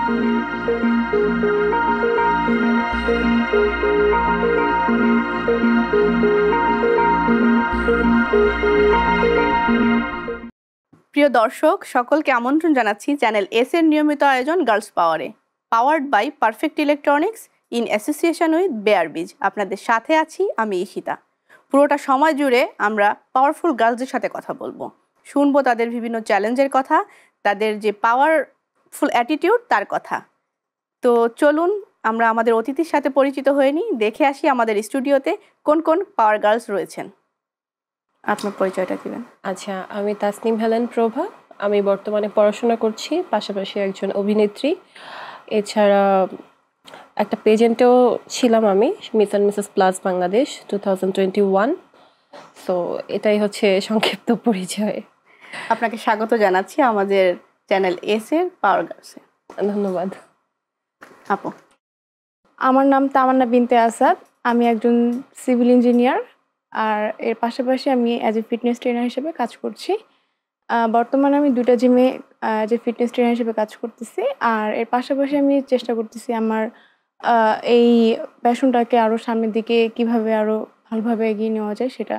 প্রিয় দর্শক সকলকে আমন্ত্রণ জানাচ্ছি চ্যানেল এস এর নিয়মিত আয়োজন গার্লস পাওয়ারে, powered by perfect electronics in association with বেয়ারবিজ। আপনাদের সাথে আছি আমি ঈশিতা। পুরোটা সময় জুড়ে আমরা পাওয়ারফুল গার্লসদের সাথে কথা বলবো, শুনবো তাদের বিভিন্ন চ্যালেঞ্জের কথা, তাদের যে পাওয়ারফুল অ্যাটিটিউড তার কথা। তো চলুন আমরা আমাদের অতিথির সাথে পরিচিত হয়ে নিই, দেখে আসি আমাদের স্টুডিওতে কোন কোন পাওয়ার গার্লস রয়েছেন। আপনার পরিচয়টা দিবেন। আচ্ছা, আমি তাসনিম হেলেন প্রভা। আমি বর্তমানে পড়াশোনা করছি, পাশাপাশি একজন অভিনেত্রী। এছাড়া একটা পেজেন্টেও ছিলাম আমি, miss and Mrs plus Bangladesh 2021। So এটাই হচ্ছে সংক্ষিপ্ত পরিচয়। আপনাকে স্বাগত জানাচ্ছি আমাদের চ্যানেল এস এর পাওয়ার গার্লসে। ধন্যবাদ। আপু, আমার নাম তামান্না বিনতে আসাদ। আমি একজন সিভিল ইঞ্জিনিয়ার, আর এর পাশাপাশি আমি অ্যাজ এ ফিটনেস ট্রেনার হিসেবে কাজ করছি। বর্তমানে আমি দুটো জিমে যে ফিটনেস ট্রেনার হিসেবে কাজ করতেছি, আর এর পাশাপাশি আমি চেষ্টা করতেছি আমার এই প্যাশনটাকে আরও সামনের দিকে কিভাবে আরও ভালোভাবে এগিয়ে নেওয়া যায় সেটা।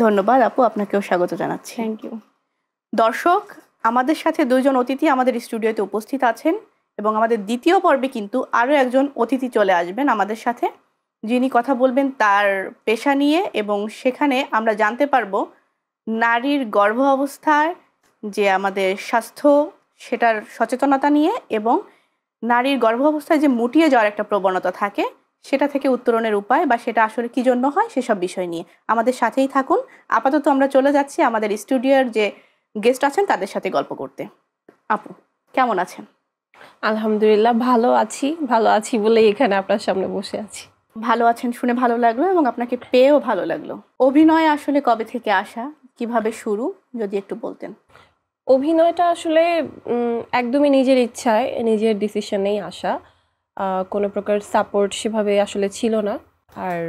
ধন্যবাদ আপু, আপনাকেও স্বাগত জানাচ্ছি। Thank you. দর্শক, আমাদের সাথে দুইজন অতিথি আমাদের স্টুডিওতে উপস্থিত আছেন এবং আমাদের দ্বিতীয় পর্বে কিন্তু আরও একজন অতিথি চলে আসবেন আমাদের সাথে, যিনি কথা বলবেন তার পেশা নিয়ে, এবং সেখানে আমরা জানতে পারবো নারীর গর্ভ অবস্থায় যে আমাদের স্বাস্থ্য সেটার সচেতনতা নিয়ে, এবং নারীর গর্ভ অবস্থায় যে মুটিয়ে যাওয়ার একটা প্রবণতা থাকে সেটা থেকে উত্তরণের উপায় বা সেটা আসলে কী জন্য হয় সেসব বিষয় নিয়ে। আমাদের সাথেই থাকুন। আপাতত আমরা চলে যাচ্ছি আমাদের স্টুডিওর যে গেস্ট আছেন তাদের সাথে গল্প করতে। আপু, কেমন আছেন? আলহামদুলিল্লাহ, ভালো আছি বলেই এখানে আপনার সামনে বসে আছি। ভালো আছেন শুনে ভালো লাগলো, এবং আপনাকে পেয়েও ভালো লাগলো। অভিনয় আসলে কবে থেকে আসা, কিভাবে শুরু, যদি একটু বলতেন। অভিনয়টা আসলে একদমই নিজের ইচ্ছায়, নিজের ডিসিশনেই আসা। কোনো প্রকার সাপোর্ট সেভাবে আসলে ছিল না। আর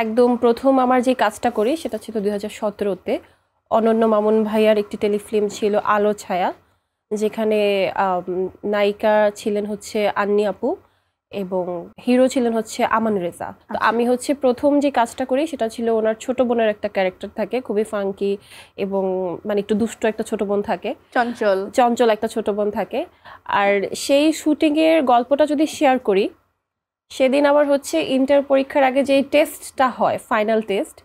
একদম প্রথম আমার যে কাজটা করি সেটা ছিল 2017-তে। অনন্য মামুন ভাইয়ার একটি টেলিফিল্ম ছিল আলো ছায়া, যেখানে নায়িকা ছিলেন হচ্ছে আন্নি আপু এবং হিরো ছিলেন হচ্ছে আমান রেজা। তো আমি হচ্ছে প্রথম যে কাজটা করি সেটা ছিল ওনার ছোট বোনের একটা ক্যারেক্টার থাকে, খুবই ফাঙ্কি এবং মানে একটু দুষ্ট একটা ছোট বোন থাকে, চঞ্চল একটা ছোট বোন থাকে। আর সেই শুটিংয়ের গল্পটা যদি শেয়ার করি, সেদিন আমার হচ্ছে ইন্টার পরীক্ষার আগে যে টেস্টটা হয়, ফাইনাল টেস্ট,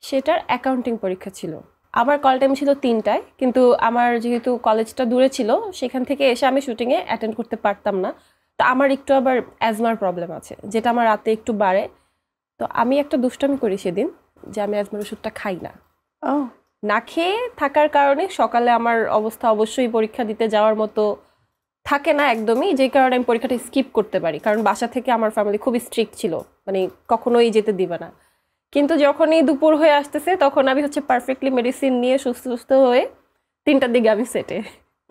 সেটার অ্যাকাউন্টিং পরীক্ষা ছিল। আমার কল টাইম ছিল 3টায়, কিন্তু আমার যেহেতু কলেজটা দূরে ছিল সেখান থেকে এসে আমি শুটিংয়ে অ্যাটেন্ড করতে পারতাম না। তো আমার একটু আবার অ্যাজমার প্রবলেম আছে, যেটা আমার রাতে একটু বাড়ে। তো আমি একটা দুষ্টামি করি সেদিন, যে আমি অ্যাজমার ওষুধটা খাই না। না খেয়ে থাকার কারণে সকালে আমার অবস্থা অবশ্যই পরীক্ষা দিতে যাওয়ার মতো থাকে না একদমই, যে কারণে আমি পরীক্ষাটা স্কিপ করতে পারি, কারণ বাসা থেকে আমার ফ্যামিলি খুবই স্ট্রিক্ট ছিল, মানে কখনোই যেতে দিবে না। কিন্তু যখনই দুপুর হয়ে আসতেছে তখন আমি হচ্ছে পারফেক্টলি মেডিসিন নিয়ে সুস্থ হয়ে 3টার দিকে আমি সেটে।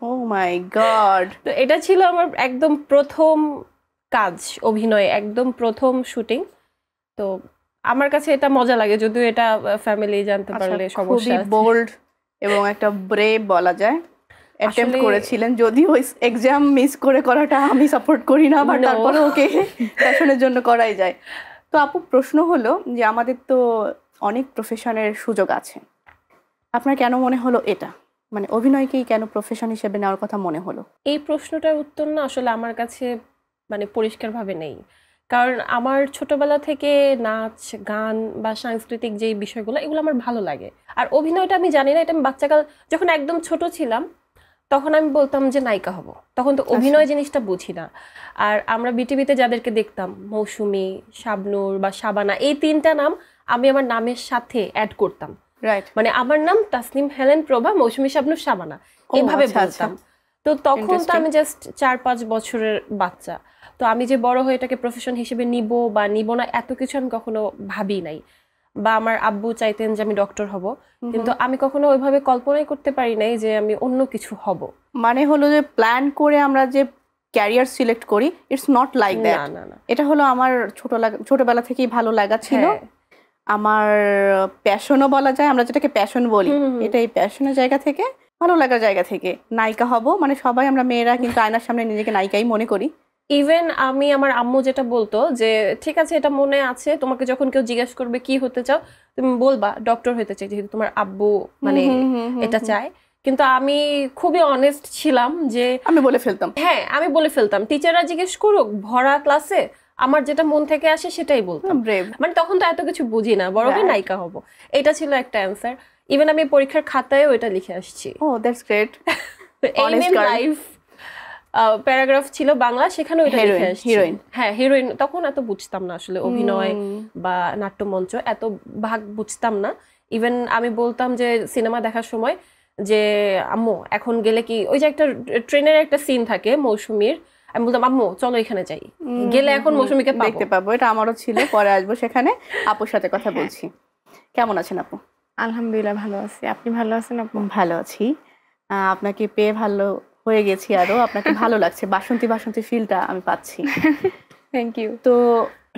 ও মাই গড! তো এটা ছিল আমার একদম প্রথম কাজ, অভিনয় একদম প্রথম শুটিং। তো আমার কাছে এটা মজা লাগে, যদিও এটা ফ্যামিলি জানতে পারলে সমস্যা। খুবই বোল্ড এবং একটা ব্রেভ বলা যায়। অ্যাটেম্প্ট করেছিলেন, যদিও এক্সাম মিস করাটা আমি সাপোর্ট করি না, বাট তারপরে ওকে প্যাশনের জন্য করাই যায়। তো আপু, প্রশ্ন হলো যে আমাদের তো অনেক প্রফেশনের সুযোগ আছে, আপনার কেন মনে হলো এটা, মানে অভিনয়কেই কেন প্রফেশন হিসেবে নেওয়ার কথা মনে হলো? এই প্রশ্নটার উত্তর না আসলে আমার কাছে মানে পরিষ্কারভাবে নেই, কারণ আমার ছোটবেলা থেকে নাচ গান বা সাংস্কৃতিক যেই বিষয়গুলো, এগুলো আমার ভালো লাগে। আর অভিনয়টা আমি জানি না, এটা আমি বাচ্চাকাল যখন একদম ছোট ছিলাম তখন আমি বলতাম যে নায়িকা হব, তখন তো অভিনয় জিনিসটা বুঝি না। আর আমরা বিটিভিতে যাদেরকে দেখতাম, মৌসুমী, শাবনূর বা শাবানা, এই 3টা নাম আমি আমার নামের সাথে অ্যাড করতাম। মানে আমার নাম তাসনিম হেলেন প্রভা, মৌসুমী, শাবনূর, শাবানা, এইভাবে বলতাম। তো তখন তো আমি জাস্ট 4-5 বছরের বাচ্চা। তো আমি যে বড় হয়ে এটাকে প্রফেশন হিসেবে নিব বা নিব না, এত কিছু আমি কখনো ভাবি নাই। বা আমার আব্বু চাইতেন যে আমি ডক্টর হব, কিন্তু আমি কখনো ওইভাবে কল্পনাই করতে পারি নাই যে আমি অন্য কিছু হব। মানে হলো যে প্ল্যান করে আমরা যে ক্যারিয়ার সিলেক্ট করি, ইটস নট লাইক দ্যাট। এটা হলো আমার ছোটবেলা থেকেই ভালো লাগা ছিল, আমার প্যাশনও বলা যায়, আমরা যেটাকে প্যাশন বলি, এটা এই প্যাশনের জায়গা থেকে, ভালো লাগার জায়গা থেকে নায়িকা হব। মানে সবাই আমরা মেয়েরা কিন্তু আয়নার সামনে নিজেকে নায়িকাই মনে করি, ইভেন আমি আমার আম্মু যেটা বলতো যে ঠিক আছে এটা মনে আছে, তোমাকে যখন কেউ জিজ্ঞেস করবে কি হতে চাও তুমি বলবা ডক্টর হতে চাই, যেহেতু তোমার আব্বু মানে এটা চায়। কিন্তু আমি খুবই অনেস্ট ছিলাম যে আমি বলে ফেলতাম। হ্যাঁ আমি বলে ফেলতাম, টিচাররা জিজ্ঞেস করুক ভরা ক্লাসে আমার যেটা মন থেকে আসে সেটাই বলতাম। ব্রেভ। মানে তখন তো এত কিছু বুঝি না, বড় হয়ে নায়িকা হব, এটা ছিল একটা অ্যান্সার। ইভেন আমি পরীক্ষার খাতায়ও এটা লিখে আসছি। Oh that's great. Aim in life paragraph ছিল বাংলা, সেখানে ওইটা লিখে আসছি। হিরোইন। হ্যাঁ হিরোইন, তখন এত বুঝতাম না আসলে অভিনয় বা নাট্যমঞ্চ, এত ভাগ বুঝতাম না। ইভেন আমি বলতাম যে সিনেমা দেখার সময় যে আম্মু এখন গেলে কি, ওই যে একটা ট্রেনের একটা সিন থাকে মৌসুমীর, আমি বলতাম আম্মু চলো এখানে যাই, গেলে এখন মৌসুমীকে দেখতে পাবো। এটা আমারও ছিল, পরে আসবো সেখানে। আপুর সাথে কথা বলছি। কেমন আছেন আপু? আলহামদুলিল্লাহ ভালো আছি, আপনি ভালো আছেন আপু? ভালো আছি। আপনাকে পেয়ে ভালো হয়ে গেছি আরো, আপনাকে ভালো লাগছে, বাসন্তী বাসন্তী ফিলটা আমি পাচ্ছি। Thank you. তো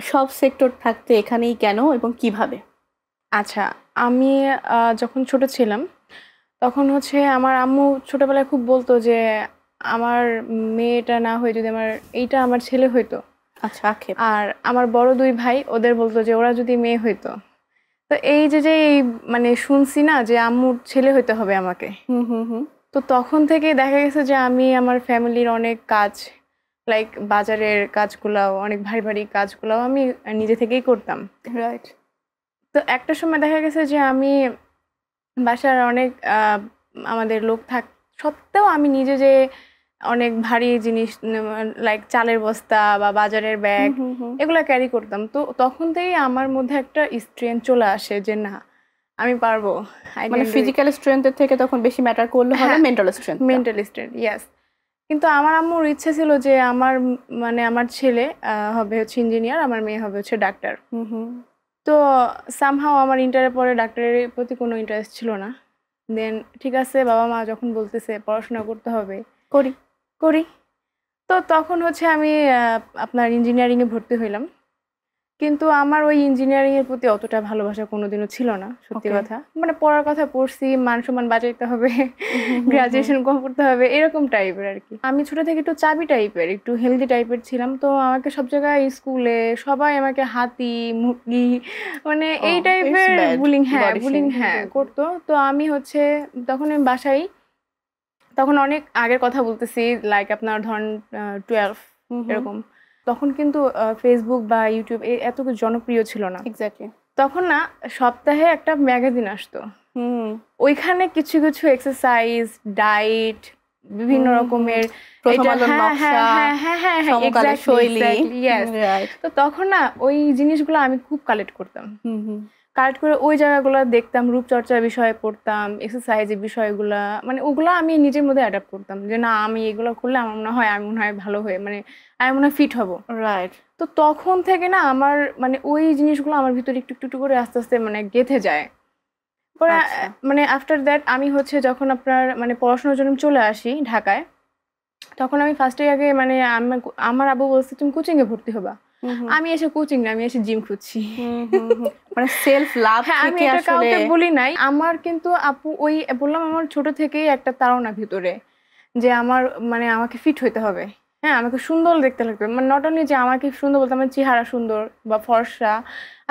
সব সেক্টর থাকতে এখানেই কেন এবং কিভাবে? আচ্ছা, আমি যখন ছোট ছিলাম তখন হচ্ছে আমার আম্মু ছোটবেলায় খুব বলতো যে আমার মেয়েটা না হয়ে যদি এইটা আমার ছেলে হইতো। আচ্ছা, আক্ষেপ। আর আমার বড় 2 ভাই, ওদের বলতো যে ওরা যদি মেয়ে হইতো। তো এই যে এই মানে শুনছি না যে আম্মুর ছেলে হইতে হবে আমাকে। তো তখন থেকে দেখা গেছে যে আমি আমার ফ্যামিলির অনেক কাজ, লাইক বাজারের কাজগুলাও, অনেক ভারী ভারী কাজগুলাও আমি নিজে থেকেই করতাম। রাইট। তো একটা সময় দেখা গেছে যে আমি বাসার অনেক আমাদের লোক থাক সত্ত্বেও আমি নিজে যে অনেক ভারী জিনিস লাইক চালের বস্তা বা বাজারের ব্যাগ এগুলা ক্যারি করতাম। তো তখন থেকেই আমার মধ্যে একটা স্ট্রেংথ চলে আসে যে না আমি পারবো। মানে ফিজিক্যাল স্ট্রেংথের থেকে তখন বেশি ম্যাটার করলো হলো mental strength. Mental strength, yes. কিন্তু আমার আম্মুর ইচ্ছা ছিল যে আমার ছেলে হবে হচ্ছে ইঞ্জিনিয়ার, আমার মেয়ে হবে হচ্ছে ডাক্তার। তো সামহাও আমার ইন্টারের পরে ডাক্তারের প্রতি কোনো ইন্টারেস্ট ছিল না। দেন ঠিক আছে, বাবা মা যখন বলতেছে পড়াশোনা করতে হবে, করি। তো তখন হচ্ছে আমি আপনার ইঞ্জিনিয়ারিংয়ে ভর্তি হইলাম। কিন্তু আমার ওই ইঞ্জিনিয়ারিংয়ের প্রতি অতটা ভালোবাসা কোনোদিনও ছিল না, সত্যি কথা। মানে পড়ার কথা পড়ছি, মান সম্মান বাঁচাইতে হবে, গ্রাজুয়েশন কম করতে হবে, এরকম টাইপের আর কি। আমি ছোট থেকে একটু চাবি টাইপের, একটু হেলদি টাইপের ছিলাম। তো আমাকে সব জায়গায় স্কুলে সবাই আমাকে হাতি মুরগি মানে এই টাইপের বুলিং করতো। তো আমি হচ্ছে তখন আমি বাসায়, তখন অনেক আগের কথা বলতেছি, লাইক আপনার ধরেন 12 এরকম। তখন কিন্তু ফেসবুক বা ইউটিউব এত জনপ্রিয় ছিল না। এক্স্যাক্টলি। তখন না সপ্তাহে একটা ম্যাগাজিন আসতো, ওইখানে কিছু কিছু এক্সারসাইজ, ডায়েট, বিভিন্ন রকমের তো তখন না ওই জিনিসগুলো আমি খুব কালেক্ট করতাম। কালেক্ট করে ওই জায়গাগুলো দেখতাম, রূপচর্চার বিষয়ে পড়তাম, এক্সারসাইজের বিষয়গুলা, মানে ওগুলো আমি নিজের মধ্যে অ্যাডাপ্ট করতাম যে না আমি এগুলো করলে আমার মনে হয় ভালো হয়ে, মানে আমি মনে হয় ফিট হব। রাইট। তো তখন থেকে না আমার মানে ওই জিনিসগুলো আমার ভিতরে একটু একটু করে আস্তে আস্তে মানে গেঁথে যায়। পরে মানে আফটার দ্যাট আমি হচ্ছে যখন আপনার মানে পড়াশোনার জন্য চলে আসি ঢাকায়, তখন আমি ফার্স্টে আগে মানে আমার আব্বু বলছে তুমি কোচিংয়ে ভর্তি হবা। আমি এসে কোচিং না, আমি এসে জিম খুঁজছি। মানে সেলফ লাভ থেকে আমি এটা কাউকে বলি নাই। আমার কিন্তু আপু ওই বললাম আমার ছোট থেকেই একটা তাড়না ভিতরে যে আমার মানে আমাকে ফিট হইতে হবে। হ্যাঁ, আমাকে সুন্দর দেখতে লাগবে, মানে নট অনলি যে আমাকে সুন্দর বলতে আমার চেহারা সুন্দর বা ফর্সা,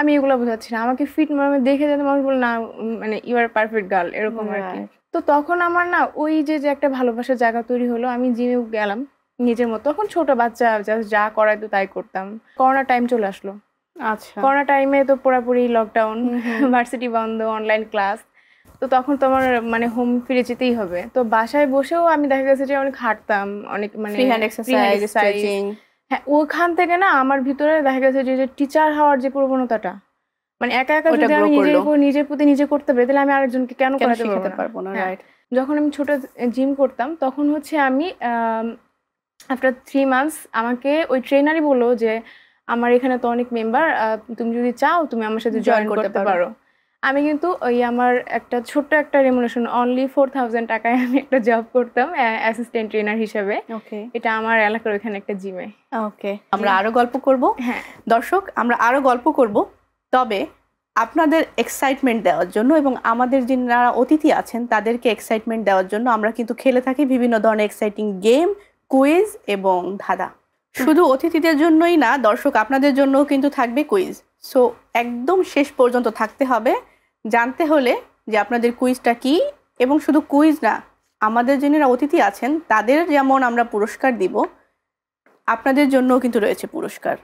আমি এগুলো বোঝাচ্ছি না। আমাকে ফিট মানে দেখে যাতে মানুষ বলে না মানে ইউ আর পারফেক্ট গার্ল, এরকম আর কি। তো তখন আমার না ওই যে একটা ভালোবাসার জায়গা তৈরি হলো, আমি জিমে গেলাম নিজের মতো। তখন ছোট বাচ্চা যা করাইতো তাই করতাম। করোনা টাইম চলে আসলো। আচ্ছা। করোনা টাইমে তো পুরোপুরি লকডাউন, ভার্সিটি বন্ধ, অনলাইন ক্লাস। তো তখন তো আমার মানে হোম ফিরে যেতেই হবে। তো বাসায় বসেও আমি দেখা গেছে যে অনেক হাঁটতাম, অনেক মানে ফ্রি হ্যান্ড এক্সারসাইজ, স্ট্রেচিং। হ্যাঁ, ওখান থেকে না আমার ভিতরে দেখা গেছে যে টিচার হওয়ার যে প্রবণতাটা, মানে একা একা যদি আমি নিজের প্রতি নিজে করতে পারি তাহলে আমি আরেকজনকে কেন করাতে পারবো না। রাইট। যখন আমি ছোট জিম করতাম তখন হচ্ছে আমি আফটার 3 মান্থস আমাকে ওই ট্রেনারই বললো যে আমার এখানে তো অনেক মেম্বার, তুমি যদি চাও তুমি আমার সাথে জয়েন করতে পারো। আমি কিন্তু ওই আমার একটা ছোট্ট একটা রেমুনেশন অনলি 4000 টাকায় আমি একটা জব করতাম অ্যাসিস্ট্যান্ট ট্রেনার হিসেবে। এটা আমার এলাকার ওইখানে একটা জিমে। ওকে, আমরা আরো গল্প করব। হ্যাঁ দর্শক, আমরা আরো গল্প করব, তবে আপনাদের এক্সাইটমেন্ট দেওয়ার জন্য এবং আমাদের যারা অতিথি আছেন তাদেরকে এক্সাইটমেন্ট দেওয়ার জন্য আমরা কিন্তু খেলে থাকি বিভিন্ন ধরনের এক্সাইটিং গেম, কুইজ এবং ধাঁধা। শুধু অতিথিদের জন্যই না, দর্শক আপনাদের জন্যও কিন্তু থাকবে কুইজ। সো একদম শেষ পর্যন্ত থাকতে হবে জানতে হলে যে আপনাদের কুইজটা কি। এবং শুধু কুইজ না, আমাদের যিনিরা অতিথি আছেন তাদের যেমন আমরা পুরস্কার দিব, আপনাদের জন্যও কিন্তু রয়েছে পুরস্কার।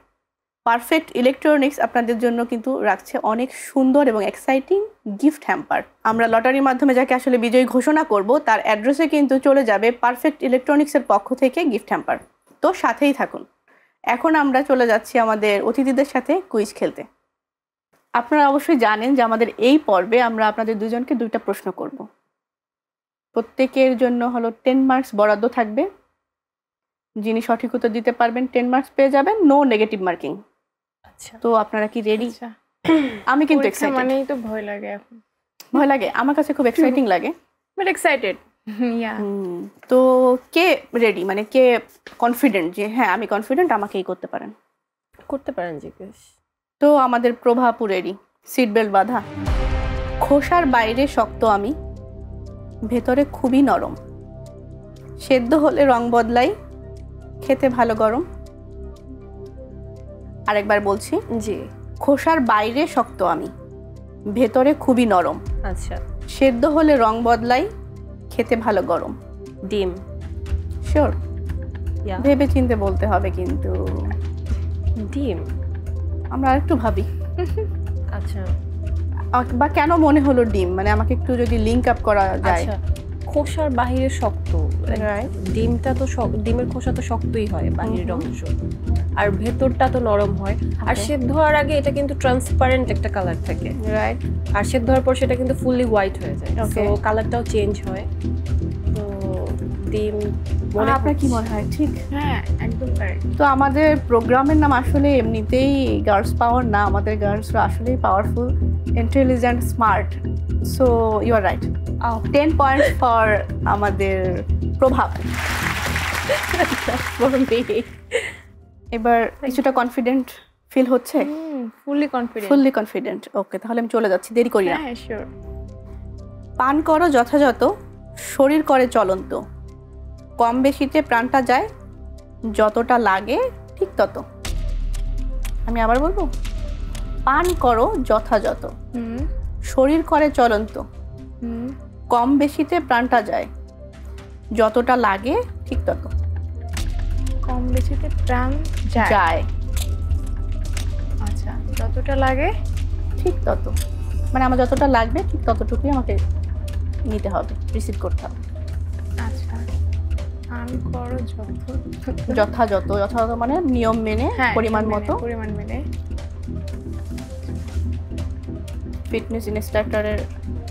পারফেক্ট ইলেকট্রনিক্স আপনাদের জন্য কিন্তু রাখছে অনেক সুন্দর এবং এক্সাইটিং গিফট হ্যাম্পার। আমরা লটারির মাধ্যমে যাকে আসলে বিজয়ী ঘোষণা করব তার অ্যাড্রেসে কিন্তু চলে যাবে পারফেক্ট ইলেকট্রনিক্সের পক্ষ থেকে গিফট হ্যাম্পার। তো সাথেই থাকুন। এখন আমরা চলে যাচ্ছি আমাদের অতিথিদের সাথে কুইজ খেলতে। আপনারা অবশ্যই জানেন যে আমাদের এই পর্বে আমরা আপনাদের দুজনকে 2টা প্রশ্ন করব। প্রত্যেকের জন্য হলো 10 মার্কস বরাদ্দ থাকবে। যিনি সঠিক উত্তর দিতে পারবেন 10 মার্কস পেয়ে যাবেন, নো নেগেটিভ মার্কিং। আচ্ছা, তো আপনারা কি রেডি? আচ্ছা, আমি কিন্তু পরীক্ষা এক্সাইটেড। মানেই তো ভয় লাগে এখন, ভয় লাগে? আমার কাছে খুব এক্সাইটিং লাগে। But excited. ইয়া, তো কে রেডি, মানে কে কনফিডেন্ট যে হ্যাঁ আমি কনফিডেন্ট, আমাকেই করতে পারেন? করতে পারেন জিজ্ঞেস। তো আমাদের প্রভাপু রেডি, সিট বেল্ট বাঁধা। খোসার বাইরে শক্ত আমি, ভেতরে খুবই নরম, সেদ্ধ হলে রং বদলাই, খেতে ভালো গরম। আরেকবার বলছি, জি, খোসার বাইরে শক্ত আমি, ভেতরে খুবই নরম, আচ্ছা। সেদ্ধ হলে রং বদলাই, খেতে ভালো গরম। ডিম। শিওর? ইয়া, ভেবে চিন্তে বলতে হবে কিন্তু। ডিম। আমরা আরেকটু ভাবি। আচ্ছা বা কেন মনে হলো ডিম, মানে আমাকে একটু যদি লিংক আপ করা যায়। আচ্ছা, খোসার বাহিরে শক্ত, Right. ডিমটা তো ডিমের খোসা তো শক্তই হয় বাহিরের অংশ, আর ভেতরটা তো নরম হয়। আর Okay. সেদ্ধ হওয়ার আগে এটা কিন্তু ট্রান্সপারেন্ট একটা কালার থাকে, রাইট। আর সেদ্ধ হওয়ার পর সেটা কিন্তু ফুললি হোয়াইট হয়ে যায়, Okay. তো কালারটাও চেঞ্জ হয়। তো ডিম মনে আপনার কি হচ্ছে। মনে হয় ঠিক? হ্যাঁ একদম কারেক্ট। তো আমাদের প্রোগ্রামের নাম আসলে এমনিতেই গার্লস পাওয়ার না, আমাদের গার্লসরা আসলেই powerful, intelligent, smart. So you are right. 10 points for আমাদের প্রভাব। এবার কিছুটা কনফিডেন্ট ফিল হচ্ছে? Fully confident. Fully confident. Okay, তাহলে আমি চলে যাচ্ছি, দেরি করি না। হ্যাঁ শিওর। পান করো যথাযথ, শরীর করে চলন্ত, কম বেশিতে প্রাণটা যায়, যতটা লাগে ঠিক তত। আমি আবার বলবো, পান করো যথাযথ, হুম শরীর করে চলন্ত, হুম। কম বেশিতে প্রাণটা যায়, যতটা লাগে ঠিক তত। কম বেশিতে প্রাণ যায়। যায় আচ্ছা, যতটা লাগে ঠিক তত, মানে আমার যতটা লাগবে ঠিক ততটুকুই আমাকে নিতে হবে, রিসিভ করতে হবে। আচ্ছা, পান করো যথাযথ, যথাযথ মানে নিয়ম মেনে, হ্যাঁ, পরিমাণ মেনে, মতো। পরিমাণ মেনে। ফিটনেস ইনস্ট্রাক্টরের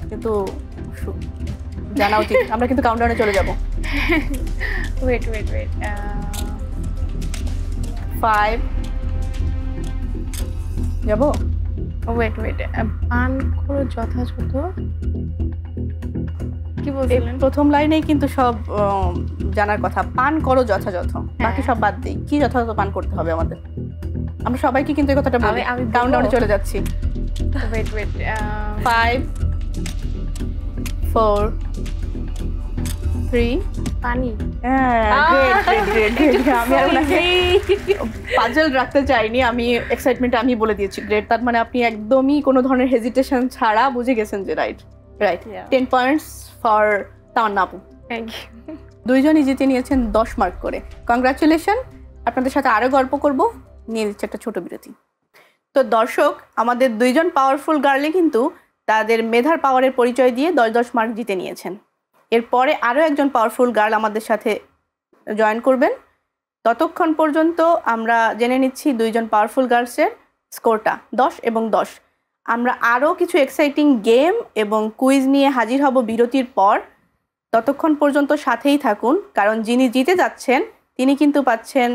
কিন্তু জানা উচিত। আমরা কিন্তু কাউন্টডাউনে চলে যাব। ওয়েট ওয়েট ওয়েট 5 যাব। ওয়েট ওয়েট পান করো যথাযথ, কি এই বলছিলেন? প্রথম লাইনেই কিন্তু সব জানার কথা। পান করো যথাযথ, বাকি সব বাদ দেই। কি যথাযথ পান করতে হবে আমাদের? আমরা সবাইকে কিন্তু এই কথাটা বলি। আমি বলবো? কাউন্টডাউনে চলে যাচ্ছি। Wait wait 5 4 3। পানি। আমি আর ওনাকে পাজল রাখতে চাইনি, আমি এক্সাইটমেন্ট আমি বলে দিয়েছি গ্রেট। তার মানে আপনি একদমই কোনো ধরনের হেজিটেশন ছাড়া বুঝে গেছেন যে right. Right. Yeah. 10 points for Tamanna আপু। Thank you. দুইজনই জিতে নিয়েছেন 10 মার্ক করে। কংগ্রাচুলেশন। আপনাদের সাথে আরো গল্প করব, নিয়ে নিচ্ছে একটা ছোট বিরতি। তো দর্শক, আমাদের দুইজন পাওয়ারফুল গার্লে কিন্তু তাদের মেধার পাওয়ারের পরিচয় দিয়ে 10 মার্ক জিতে নিয়েছেন। এরপরে আরও একজন পাওয়ারফুল গার্ল আমাদের সাথে জয়েন করবেন। ততক্ষণ পর্যন্ত আমরা জেনে নিচ্ছি দুইজন পাওয়ারফুল গার্লসের স্কোরটা 10 এবং 10। আমরা আরও কিছু এক্সাইটিং গেম এবং কুইজ নিয়ে হাজির হব বিরতির পর। ততক্ষণ পর্যন্ত সাথেই থাকুন, কারণ যিনি জিতে যাচ্ছেন তিনি কিন্তু পাচ্ছেন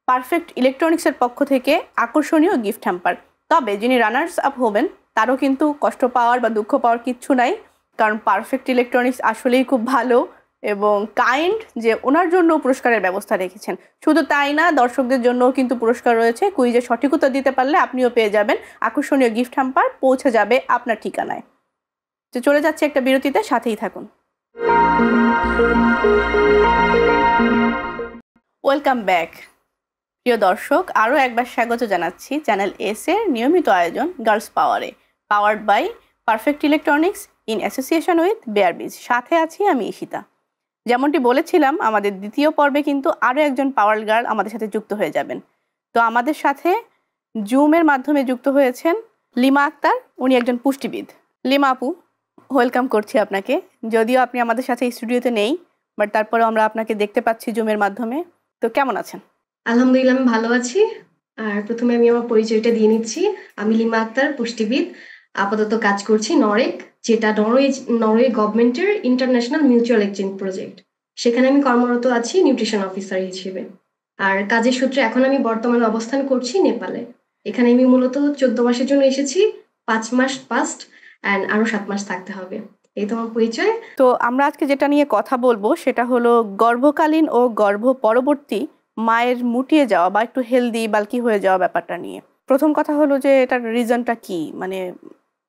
পারফেক্ট ইলেকট্রনিক্সের পক্ষ থেকে আকর্ষণীয় গিফট হ্যাম্পার। তবে যিনি রানার্স আপ হবেন তারও কিন্তু কষ্ট পাওয়ার বা দুঃখ পাওয়ার কিচ্ছু নাই, কারণ পারফেক্ট ইলেকট্রনিক্স আসলেই খুব ভালো এবং কাইন্ড, যে ওনার জন্য পুরস্কারের ব্যবস্থা রেখেছেন। শুধু তাই না, দর্শকদের জন্যও কিন্তু পুরস্কার রয়েছে। কুইজে সঠিক উত্তর দিতে পারলে আপনিও পেয়ে যাবেন আকর্ষণীয় গিফট হ্যাম্পার, পৌঁছে যাবে আপনার ঠিকানায়। তো চলে যাচ্ছে একটা বিরতিতে, সাথেই থাকুন। Welcome back. প্রিয় দর্শক, আরও একবার স্বাগত জানাচ্ছি চ্যানেল এস এর নিয়মিত আয়োজন গার্লস পাওয়ারে, powered by perfect electronics in association with বেয়ারবিজ। সাথে আছি আমি ঈশিতা। যেমনটি বলেছিলাম, আমাদের দ্বিতীয় পর্বে কিন্তু আরও একজন পাওয়ার গার্ল আমাদের সাথে যুক্ত হয়ে যাবেন। তো আমাদের সাথে জুমের মাধ্যমে যুক্ত হয়েছেন লিমা আক্তার। উনি একজন পুষ্টিবিদ। লিমা আপু, ওয়েলকাম করছি আপনাকে। যদিও আপনি আমাদের সাথে স্টুডিওতে নেই, বাট তারপরেও আমরা আপনাকে দেখতে পাচ্ছি জুমের মাধ্যমে। তো কেমন আছেন? আলহামদুলিল্লাহ, আমি ভালো আছি। আর প্রথমে আমি আমার পরিচয়টা দিয়ে নিচ্ছি। আমি লিমা আক্তার, পুষ্টিবিদ। আপাতত কাজ করছি নরেক, যেটা নরওয়ে গভর্নমেন্টের ইন্টারন্যাশনাল মিউচুয়াল এক্সচেঞ্জ প্রজেক্ট। সেখানে আমি কর্মরত আছি নিউট্রিশন অফিসার হিসেবে। আর কাজের সূত্রে এখন আমি বর্তমানে অবস্থান করছি নেপালে। এখানে আমি মূলত 14 মাসের জন্য এসেছি। 5 মাস পাস্ট অ্যান্ড আরো 7 মাস থাকতে হবে। এই তো আমার পরিচয়। তো আমরা আজকে যেটা নিয়ে কথা বলবো সেটা হলো গর্ভকালীন ও গর্ভ পরবর্তী মায়ের মুটিয়ে যাওয়া বা একটু হেলদি বাল্কি হয়ে যাওয়া ব্যাপারটা নিয়ে। প্রথম কথা হলো যে এটার রিজনটা কি, মানে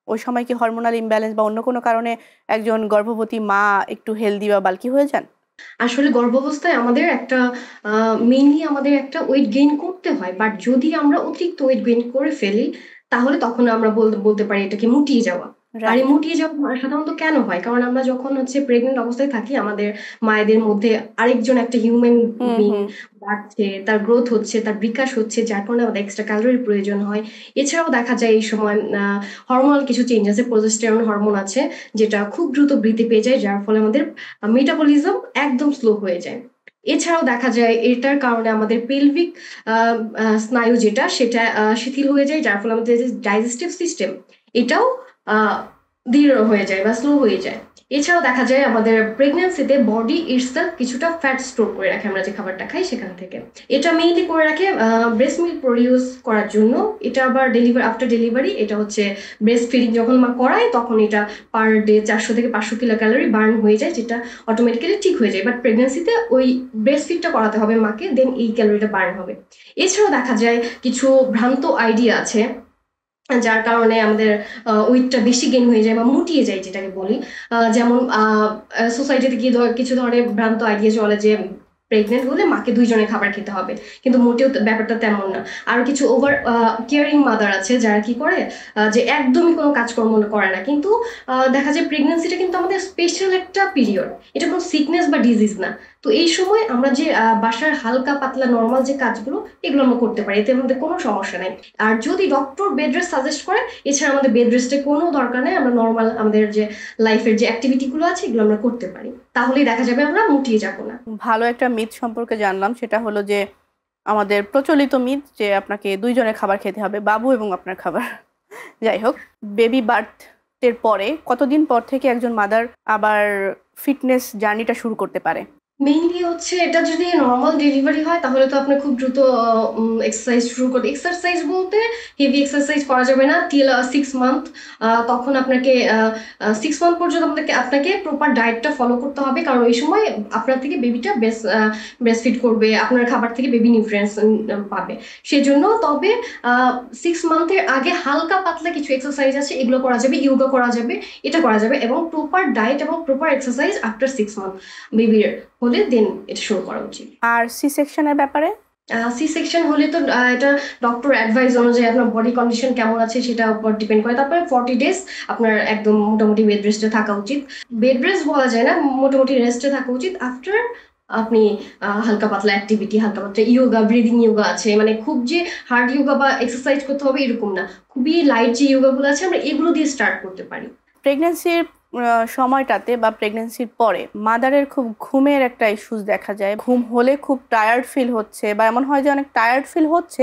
ওই সময় কি হরমোনাল ইমব্যালেন্স বা অন্য কোনো কারণে একজন গর্ভবতী মা একটু হেলদি বা বাল্কি হয়ে যান? আসলে গর্ভাবস্থায় আমাদের একটা মেইনলি আমাদের একটা ওয়েট গেইন করতে হয়, বাট যদি আমরা অতিরিক্ত ওয়েট গেইন করে ফেলি তাহলে তখন আমরা বলতে পারি এটাকে মুটিয়ে যাওয়া। আর এই মুটিয়ে যাওয়া সাধারণত কেন হয়? কারণ আমরা যখন প্রেগনেন্ট অবস্থায় থাকি, আমাদের মায়েদের মধ্যে আরেকজন একটা হিউম্যান বিং বাড়ছে, তার গ্রোথ হচ্ছে, তার বিকাশ হচ্ছে, যার কারণে আমাদের এক্সট্রা ক্যালোরির প্রয়োজন হয়। এছাড়াও দেখা যায় এই সময় হরমোনাল কিছু চেঞ্জ আছে, প্রজেস্টেরন হরমোন আছে, যেটা খুব দ্রুত বৃদ্ধি পেয়ে যায়, যার ফলে আমাদের মেটাবলিজম একদম স্লো হয়ে যায়। এছাড়াও দেখা যায় এটার কারণে আমাদের পেলভিক স্নায়ু সেটা শিথিল হয়ে যায়, যার ফলে আমাদের ডাইজেস্টিভ সিস্টেম এটাও দৃঢ় হয়ে যায় বা স্লো হয়ে যায়। এছাড়াও দেখা যায় আমাদের প্রেগন্যান্সিতে বডি ইটসেলফ কিছুটা ফ্যাট স্টোর করে রাখে, আমরা যে খাবারটা খাই সেখান থেকে। এটা মেইনলি করে রাখে ব্রেস্ট মিল্ক প্রডিউস করার জন্য। এটা আবার আফটার ডেলিভারি এটা হচ্ছে ব্রেস্ট ফিডিং যখন মা করায় তখন এটা পার ডে 400 থেকে 500 কিলো ক্যালোরি বার্ন হয়ে যায়, যেটা অটোমেটিক্যালি ঠিক হয়ে যায়। বাট প্রেগন্যান্সিতে ওই ব্রেস্ট ফিডটা করাতে হবে মাকে, দেন এই ক্যালোরিটা বার্ন হবে। এছাড়াও দেখা যায় কিছু ভ্রান্ত আইডিয়া আছে, যার কারণে আমাদের ওয়েটটা বেশি গেইন হয়ে যায় বা মুটিয়ে যায় যেটাকে বলি। যেমন সোসাইটিতে কিছু ধরনের ভ্রান্ত আইডিয়া চলে যে প্রেগনেন্ট হলে মাকে 2 জনের খাবার খেতে হবে, কিন্তু মোটেও ব্যাপারটা তেমন না। আর কিছু ওভার কেয়ারিং মাদার আছে যারা কি করে যে একদমই কোনো কাজকর্ম করে না, কিন্তু দেখা যায় প্রেগনেন্সিটা কিন্তু আমাদের স্পেশাল একটা পিরিয়ড, এটা কোনো সিকনেস বা ডিজিজ না। তো এই সময় আমরা যে বাসার হালকা পাতলা নর্মাল যে কাজগুলো এগুলো আমরা করতে পারি, এতে আমাদের কোনো সমস্যা নাই। আর যদি ডক্টর বেড রেস্ট সাজেস্ট করে, এছাড়া আমাদের বেড রেস্টের কোনো দরকার নেই, আমরা নর্মাল আমাদের যে লাইফের যে অ্যাক্টিভিটিগুলো আছে এগুলো আমরা করতে পারি, তাহলেই দেখা যাবে আমরা মুটিয়ে যাবো না। ভালো একটা মিথ সম্পর্কে জানলাম, সেটা হলো যে আমাদের প্রচলিত মিথ যে আপনাকে 2 জনের খাবার খেতে হবে, বাবু এবং আপনার খাবার। যাই হোক, বেবি বার্থের পরে কতদিন পর থেকে একজন মাদার আবার ফিটনেস জার্নিটা শুরু করতে পারে? মেইনলি হচ্ছে এটা যদি নর্মাল ডেলিভারি হয় তাহলে তো আপনি খুব দ্রুত এক্সারসাইজ শুরু করতে, এক্সারসাইজ বলতে হেভি এক্সারসাইজ করা যাবে না টিল 6 মান্থ। তখন আপনাকে 6 মান্থ পর্যন্ত আপনাকে প্রপার ডায়েটটা ফলো করতে হবে, কারণ ওই সময় আপনার থেকে বেবিটা ব্রেস্ট ফিড করবে, আপনার খাবার থেকে বেবি নিউট্রিয়েন্টস পাবে সেজন্য। তবে 6 মান্থের আগে হালকা পাতলা কিছু এক্সারসাইজ আছে, এগুলো করা যাবে, ইয়োগা করা যাবে, এটা করা যাবে, এবং প্রপার ডায়েট এবং প্রপার এক্সারসাইজ আফটার 6 মান্থ বেবির হলে দেন এটা শুরু করা উচিত। আর সি সেকশনের ব্যাপারে? সি সেকশন হলে তো এটা ডক্টর অ্যাডভাইস অনুযায়ী আপনার বডি কন্ডিশন কেমন আছে সেটার উপর ডিপেন্ড করে। তারপরে 40 ডেজ আপনার একদম মোটামুটি বেড রেস্টে থাকা উচিত। বেড রেস্ট বলা যায় না, মোটামুটি রেস্টে থাকা উচিত। আফটার আপনি হালকা পাতলা অ্যাক্টিভিটি, হালকা পাতলা ইয়োগা, ব্রিদিং ইয়োগা আছে, মানে খুব যে হার্ড ইয়োগা বা এক্সারসাইজ করতে হবে এরকম না, খুবই লাইট যে ইয়োগাগুলো আছে আমরা এগুলো দিয়ে স্টার্ট করতে পারি। প্রেগনেন্সির সময়টাতে বা প্রেগনেন্সির পরে মাদারের খুব ঘুমের একটা ইস্যুস দেখা যায়। ঘুম হলে খুব টায়ার্ড ফিল হচ্ছে, বা এমন হয় যে অনেক টায়ার্ড ফিল হচ্ছে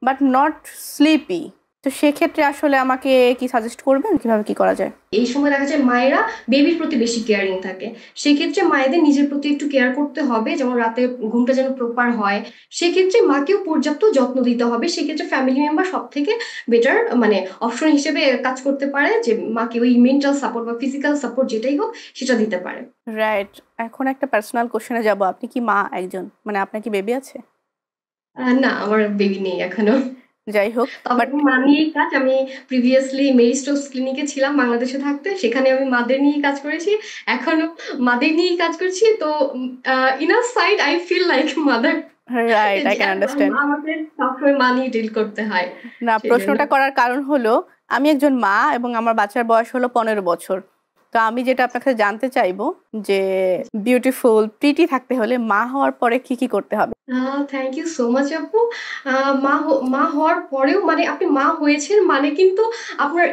বাট নট স্লিপি। তো সেক্ষেত্রে আসলে আমাকে কি সাজেস্ট করবেন, কিভাবে কি করা যায়? এই সময় দেখা যায় মায়েরা বেবির প্রতি বেশি কেয়ারিং থাকে, সেক্ষেত্রে মায়েদের নিজের প্রতি একটু কেয়ার করতে হবে, যেমন রাতে ঘুমটা যেন প্রপার হয়, সেক্ষেত্রে মাকেও পর্যাপ্ত যত্ন দিতে হবে। সেক্ষেত্রে ফ্যামিলি মেম্বার সব থেকে বেটার মানে অপশন হিসেবে কাজ করতে পারে, যে মাকে ওই মেন্টাল সাপোর্ট বা ফিজিক্যাল সাপোর্ট যেটাই হোক সেটা দিতে পারে। রাইট। এখন একটা পার্সোনাল কোশ্চেনে যাব, আপনি কি মা একজন, মানে আপনার কি বেবি আছে? না, আমার বেবি নেই এখনো। যাই হোক, বাট মা নিয়েই কাজ। আমি প্রিভিয়াসলি মেরি স্টোকস ক্লিনিকে ছিলাম বাংলাদেশে থাকতে, সেখানে আমি মাদের নিয়েই কাজ করেছি, এখনো মাদের নিয়েই কাজ করছি। তো in a side I feel like mother. Right, I can understand. আমাদের সবসময় মানি ডিল করতে হয় না, সেজন্য। প্রশ্নটা করার কারণ হলো আমি একজন মা এবং আমার বাচ্চার বয়স হলো 15 বছর। তো আমি যেটা আপনার কাছে জানতে চাইবো যে বিউটিফুল প্রিটি থাকতে হলে মা হওয়ার পরে কি কি করতে হবে? থ্যাংক ইউ সো মাচ আপু। মা হওয়ার পরেও মানে আপনি মা হয়েছেন মানে কিন্তু আপনার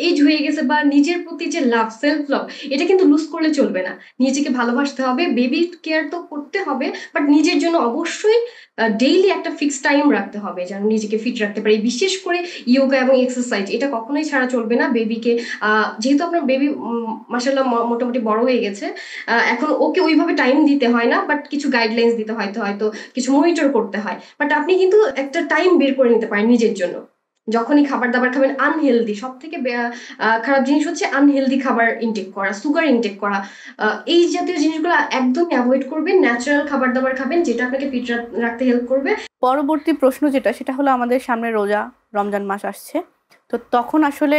এজ হয়ে গেছে বা নিজের প্রতি যে লাভ, সেলফ লাভ, এটা কিন্তু লুজ করলে চলবে না। নিজেকে ভালোবাসতে হবে, বেবি কেয়ার তো করতে হবে, বাট নিজের জন্য অবশ্যই ডেইলি একটা ফিক্স টাইম রাখতে হবে যেন নিজেকে ফিট রাখতে পারি। বিশেষ করে ইয়োগা এবং এক্সারসাইজ, এটা কখনোই ছাড়া চলবে না বেবিকে। যেহেতু আপনার বেবি মাশাআল্লাহ মোটামুটি বড় হয়ে গেছে, এখন ওকে ওইভাবে টাইম দিতে হয় না, বাট কিছু গাইডলাইন্স দিতে হয়তো কিছু মনিটর করতে হয়। বাট আপনি কিন্তু একটা টাইম বের করে নিতে পারেন নিজের জন্য। যখনই খাবার দাবার খাবেন আনহেলদি, সব থেকে খারাপ জিনিস হচ্ছে আনহেলদি খাবার ইনটেক করা, সুগার ইনটেক করা। এই জাতীয় জিনিসগুলো একদমই অ্যাভয়েড করবেন। ন্যাচারাল খাবার দাবার খাবেন যেটা আপনাকে ফিট রাখতে হেল্প করবে। পরবর্তী প্রশ্ন সেটা হলো আমাদের সামনে রমজান মাস আসছে। তো তখন আসলে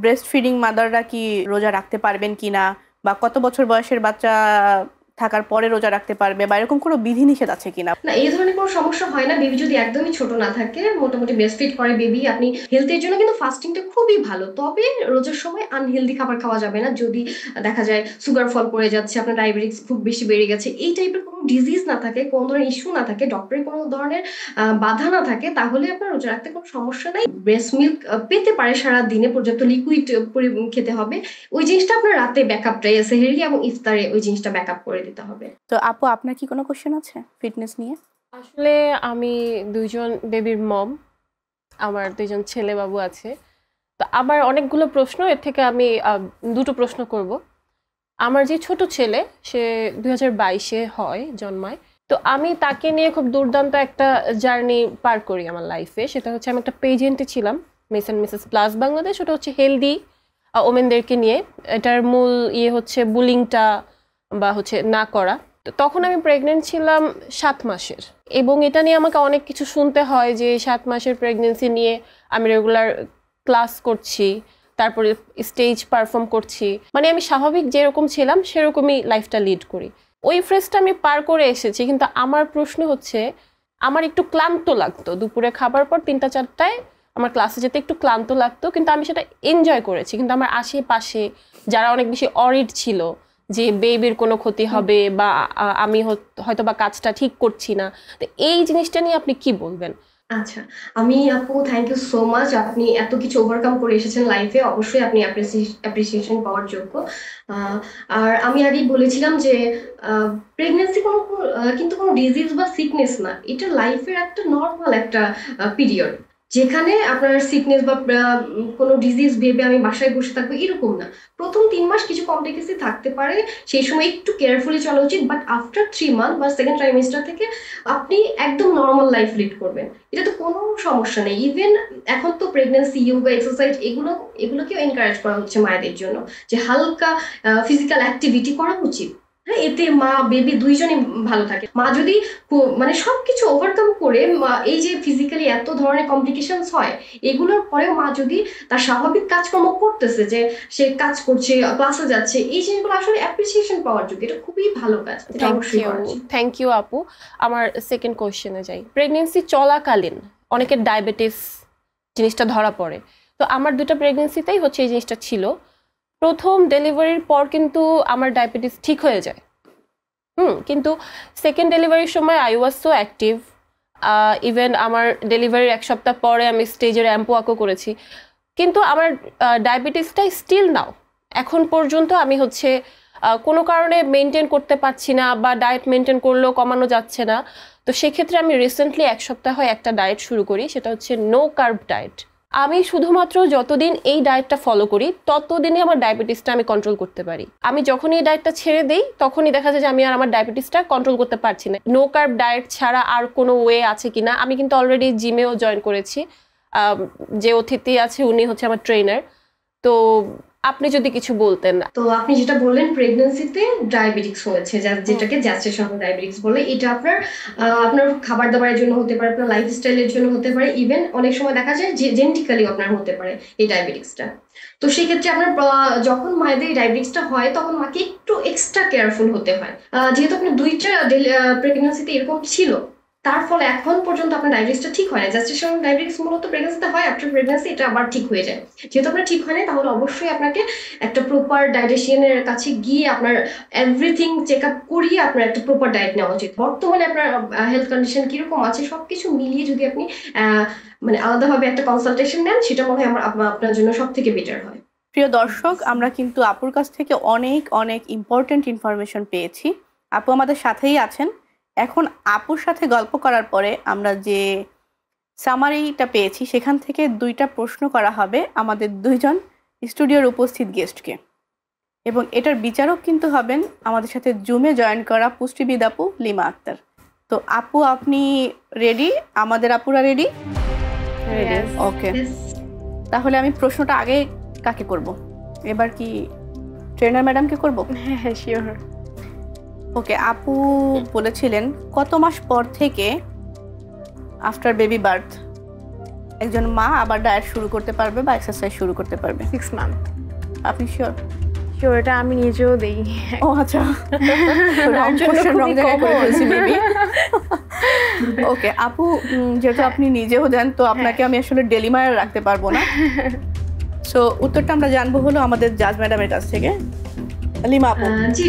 ব্রেস্ট ফিডিং মাদাররা কি রোজা রাখতে পারবেন কিনা, বা কত বছর বয়সের বাচ্চা থাকার পরে রোজা রাখতে পারবে, বা এরকম কোনো বিধিনিষেধ আছে কিনা? না, এই ধরনের কোনো সমস্যা হয় না। বেবি যদি একদমই ছোট না থাকে, মোটামুটি ব্রেস্ট ফিড করে বেবি, আপনি হেলথের জন্য কিন্তু ফাস্টিংটা খুবই ভালো। তবে রোজার সময় আনহেলদি খাবার খাওয়া যাবে না। যদি দেখা যায় সুগার ফল পড়ে যাচ্ছে, আপনার ডায়াবেটিস খুব বেশি বেড়ে গেছে, এই টাইপের কোনো ডিজিজ না থাকে, কোনো ধরনের ইস্যু না থাকে, ডক্টরের কোনো ধরনের বাধা না থাকে, তাহলে আপনার রোজা রাখতে কোনো সমস্যা নাই। ব্রেস্ট মিল্ক পেতে পারে সারা দিনে, পর্যাপ্ত লিকুইড খেতে হবে। ওই জিনিসটা আপনার রাতে ব্যাকআপটাই সেহরি এবং ইফতারে ওই জিনিসটা ব্যাকআপ করে দিতে হবে। তো আপু, আপনার কি কোনো কোশ্চেন আছে ফিটনেস নিয়ে? আসলে আমি 2জন বেবির মম, আমার 2জন ছেলে বাবু আছে। তো আমার অনেকগুলো প্রশ্ন, এর থেকে আমি 2টো প্রশ্ন করব। আমার যে ছোট ছেলে, সে 2022-এ জন্মায়। তো আমি তাকে নিয়ে খুব দুর্দান্ত একটা জার্নি পার করি আমার লাইফে। সেটা হচ্ছে আমি একটা পেজেন্টে ছিলাম, miss and Mrs plus Bangladesh. ওটা হচ্ছে হেলদি ওমেনদেরকে নিয়ে। এটার মূল হচ্ছে বুলিংটা বা হচ্ছে না করা। তো তখন আমি প্রেগনেন্ট ছিলাম 7 মাসের, এবং এটা নিয়ে আমাকে অনেক কিছু শুনতে হয় যে 7 মাসের প্রেগনেন্সি নিয়ে আমি রেগুলার ক্লাস করছি, তারপরে স্টেজ পারফর্ম করছি, মানে আমি স্বাভাবিক যেরকম ছিলাম সেরকমই লাইফটা লিড করি। ওই ফ্রেজটা আমি পার করে এসেছি। কিন্তু আমার প্রশ্ন হচ্ছে, আমার একটু ক্লান্ত লাগতো দুপুরে খাবার পর 3টা-4টায় আমার ক্লাসে যেতে একটু ক্লান্ত লাগতো, কিন্তু আমি সেটা এনজয় করেছি। কিন্তু আমার আশেপাশে যারা অনেক বেশি অরিড ছিল যে বেবির কোনো ক্ষতি হবে বা আমি হয়তো বা কাজটা ঠিক করছি না, তো এই জিনিসটা নিয়ে আপনি কি বলবেন? আচ্ছা, আমি আপু থ্যাংক ইউ সো মাচ। আপনি এত কিছু ওভারকাম করে এসেছেন লাইফে, অবশ্যই আপনি অ্যাপ্রিসিয়েশন পাওয়ার যোগ্য। আর আমি আগেই বলেছিলাম যে প্রেগনেন্সি কিন্তু কোনো ডিজিজ বা সিকনেস না, এটা লাইফের একটা নর্মাল একটা পিরিয়ড, যেখানে আপনার সিকনেস বা কোনো ডিজিজ ভেবে আমি বাসায় বসে থাকবো এরকম না। প্রথম 3 মাস কিছু কমপ্লিকেসি থাকতে পারে, সেই সময় একটু কেয়ারফুলি চলা উচিত, বাট আফটার 3 মান্থ বা সেকেন্ড ট্রাইমেস্টার থেকে আপনি একদম নর্মাল লাইফ লিড করবেন, এটা তো কোনো সমস্যা নেই। ইভেন এখন তো প্রেগনেন্সি, ইয়োগা, এক্সারসাইজ এগুলোকেও এনকারেজ করা হচ্ছে মায়েদের জন্য, যে হালকা ফিজিক্যাল অ্যাক্টিভিটি করা উচিত। হ্যাঁ, এতে মা বেবি দুইজনই ভালো থাকে। মা যদি মানে সবকিছু ওভারকাম করে, এই যে ফিজিক্যালি এত ধরনের কমপ্লিকেশনস হয়, এগুলোর পরেও মা যদি তার স্বাভাবিক কাজকর্ম করতেছে, যে সে কাজ করছে, ক্লাসে যাচ্ছে, এই জিনিসগুলো আসলে অ্যাপ্রিসিয়েশন পাওয়ার যোগ্য। এটা খুবই ভালো কাজ, এটা অবশ্যই করা উচিত। থ্যাংক ইউ আপু। আমার সেকেন্ড কোয়েশ্চেনে যাই। প্রেগনেন্সি চলাকালীন অনেকের ডায়াবেটিস জিনিসটা ধরা পড়ে। তো আমার 2টা প্রেগনেন্সিতেই হচ্ছে এই জিনিসটা ছিল। প্রথম ডেলিভারির পর কিন্তু আমার ডায়াবেটিস ঠিক হয়ে যায়, কিন্তু সেকেন্ড ডেলিভারির সময় I was so active. Even আমার ডেলিভারির 1 সপ্তাহ পরে আমি স্টেজের র্যাম্প ওয়াকও করেছি, কিন্তু আমার ডায়াবেটিসটা স্টিল নাও এখন পর্যন্ত আমি হচ্ছে কোনো কারণে মেনটেন করতে পারছি না, বা ডায়েট মেনটেন করলেও কমানো যাচ্ছে না। তো সেক্ষেত্রে আমি রিসেন্টলি 1 সপ্তাহ একটা ডায়েট শুরু করি, সেটা হচ্ছে নো কার্ব ডায়েট। আমি শুধুমাত্র যতদিন এই ডায়েটটা ফলো করি ততদিনই আমার ডায়াবেটিসটা আমি কন্ট্রোল করতে পারি। আমি যখনই এই ডায়েটটা ছেড়ে দিই তখনই দেখা যায় যে আমি আর আমার ডায়াবেটিসটা কন্ট্রোল করতে পারছি না। নো কার্ব ডায়েট ছাড়া আর কোনো ওয়ে আছে কিনা? আমি কিন্তু অলরেডি জিমেও জয়েন করেছি, যে অতিথি আছে উনি হচ্ছে আমার ট্রেনার। তো আপনি যদি কিছু বলতেন। তো আপনি যেটা বললেন প্রেগন্যান্সিতে ডায়াবেটিক্স হয়েছে, যেটাকে জ্যাস্টেশন ডায়াবেটিক্স বলে, এটা আপনার খাবার দাবারের জন্য হতে পারে, আপনার লাইফস্টাইলের জন্য হতে পারে, ইভেন অনেক সময় দেখা যায় যে জেনেটিক্যালি আপনার হতে পারে এই ডায়াবেটিক্সটা। তো সেই ক্ষেত্রে আপনার যখন মায়েদের ডায়াবেটিক্সটা হয় তখন মাকে একটু এক্সট্রা কেয়ারফুল হতে হয়। যেহেতু আপনার 2টা প্রেগন্যান্সিতে এরকম ছিল, তার ফলে এখন পর্যন্ত আপনার ডায়াবেটিসটা ঠিক হয় না। জেস্টেশনাল ডায়াবেটিস মূলত প্রেগন্যান্সিতে হয়, আফটার প্রেগন্যান্সি এটা আবার ঠিক হয়ে যায়। যেহেতু আপনার ঠিক হয় না, তাহলে অবশ্যই আপনাকে একটা প্রপার ডায়েটিশিয়ানের কাছে গিয়ে আপনার এভরিথিং চেক আপ করিয়ে আপনার একটা প্রপার ডায়েট নেওয়া উচিত। বর্তমানে আপনার হেলথ কন্ডিশন কিরকম আছে সবকিছু মিলিয়ে যদি আপনি মানে আলাদাভাবে একটা কনসালটেশন নেন, সেটা মনে হয় আপনার জন্য সব থেকে বেটার হয়। প্রিয় দর্শক, আমরা কিন্তু আপুর কাছ থেকে অনেক অনেক ইম্পর্টেন্ট ইনফরমেশন পেয়েছি। আপু আমাদের সাথেই আছেন। এখন আপুর সাথে গল্প করার পরে আমরা যে সামারিটা পেয়েছি সেখান থেকে 2টা প্রশ্ন করা হবে আমাদের 2জন স্টুডিওর উপস্থিত গেস্টকে, এবং এটার বিচারক কিন্তু হবেন আমাদের সাথে জুমে জয়েন করা পুষ্টিবিদ আপু লিমা আক্তার। তো আপু, আপনি রেডি? আমাদের আপুরা রেডি? ওকে, তাহলে আমি প্রশ্নটা আগে কাকে করব? এবার কি ট্রেনার ম্যাডামকে করব? হ্যাঁ, শিওর। ওকে, আপু বলেছিলেন কত মাস পর থেকে আফটার বেবি বার্থ একজন মা আবার ডায়েট শুরু করতে পারবে বা এক্সারসাইজ শুরু করতে পারবে? 6 মান্থ। আপনি শিওর? শিওর, এটা আমি নিজেও দেই। ও আচ্ছা, ওকে আপু, যেহেতু আপনি নিজেও দেন, তো আপনাকে আমি আসলে ডেলিমার রাখতে পারবো না। সো উত্তরটা আমরা জানবো হলো আমাদের জাজ ম্যাডামের কাছ থেকে। লিমা আপু, জি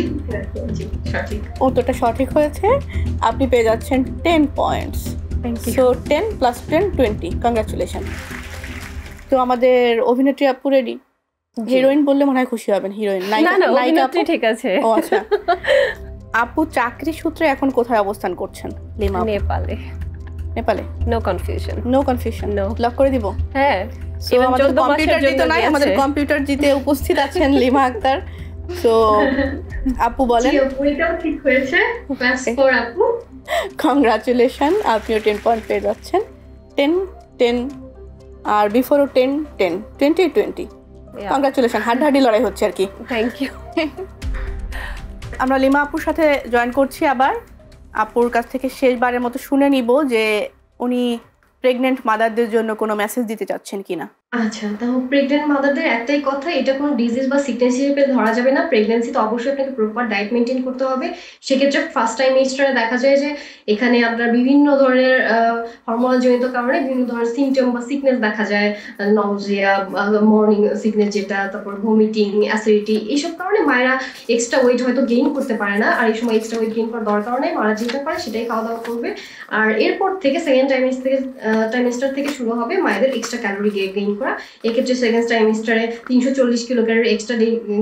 সঠিক। উত্তরটা সঠিক হয়েছে, আপনি পেয়ে যাচ্ছেন 10 পয়েন্টস। So 10 + 10 20, congratulation. তো আমাদের অভিনেত্রী আপু রেডি? হিরোইন বললে মনে হয় খুশি হবেন। হিরোইন, নায়িকা আপু? ঠিক আছে। ও আচ্ছা। আপু চাকরি সূত্রে এখন কোথায় অবস্থান করছেন? লিমা আপু? নেপালে। No confusion. No confusion. No. Lock করে দিব? হ্যাঁ, আমাদের কম্পিউটার জিতে নাই, আমাদের কম্পিউটার জিতে উপস্থিত আছেন লিমা আক্তার। সো আপু বলেন। এটাও ঠিক হয়েছে। ক্লাস 4 আপু, কংগ্রাচুলেশন, আপনিও 10 পয়েন্ট পেয়ে যাচ্ছেন। 10 10 আর বিফোরও 10 10 20 20। কংগ্রাচুলেশন, হাড্ডাহাড্ডি লড়াই হচ্ছে আর কি। Thank you. আমরা লিমা আপুর সাথে জয়েন করছি আবার। আপুর কাছ থেকে শেষবারের মতো শুনে নিব যে উনি প্রেগনেন্ট মাদারদের জন্য কোনো মেসেজ দিতে চাচ্ছেন কিনা। আচ্ছা, তাহলে প্রেগনেন্ট মাদারদের একটাই কথা, এটা কোনো ডিজিজ বা সিকনেস হিসেবে ধরা যাবে না। প্রেগনেন্সিতে অবশ্যই আপনাকে প্রপার ডায়েট মেনটেন করতে হবে। সেক্ষেত্রে ফার্স্ট ট্রাইমেস্টারে দেখা যায় যে এখানে আপনার বিভিন্ন ধরনের হরমোনাল জনিত কারণে বিভিন্ন ধরনের সিমটম বা সিকনেস দেখা যায়, নজিয়া, মর্নিং সিকনেস যেটা, তারপর ভমিটিং, অ্যাসিডিটি, এইসব কারণে মায়েরা এক্সট্রা ওয়েট হয়তো গেইন করতে পারে না। আর এই সময় এক্সট্রা ওয়েট গেইন করার দরকার নেই, মারা যেতে পারে, সেটাই খাওয়া দাওয়া করবে। আর এরপর থেকে সেকেন্ড ট্রাইমেস্টার থেকে শুরু হবে মায়েদের এক্সট্রা ক্যালোরি গেইন করা। এক্ষেত্রে সেকেন্ড ট্রাইমেস্টারে 340 কিলো ক্যালোরি এক্সট্রা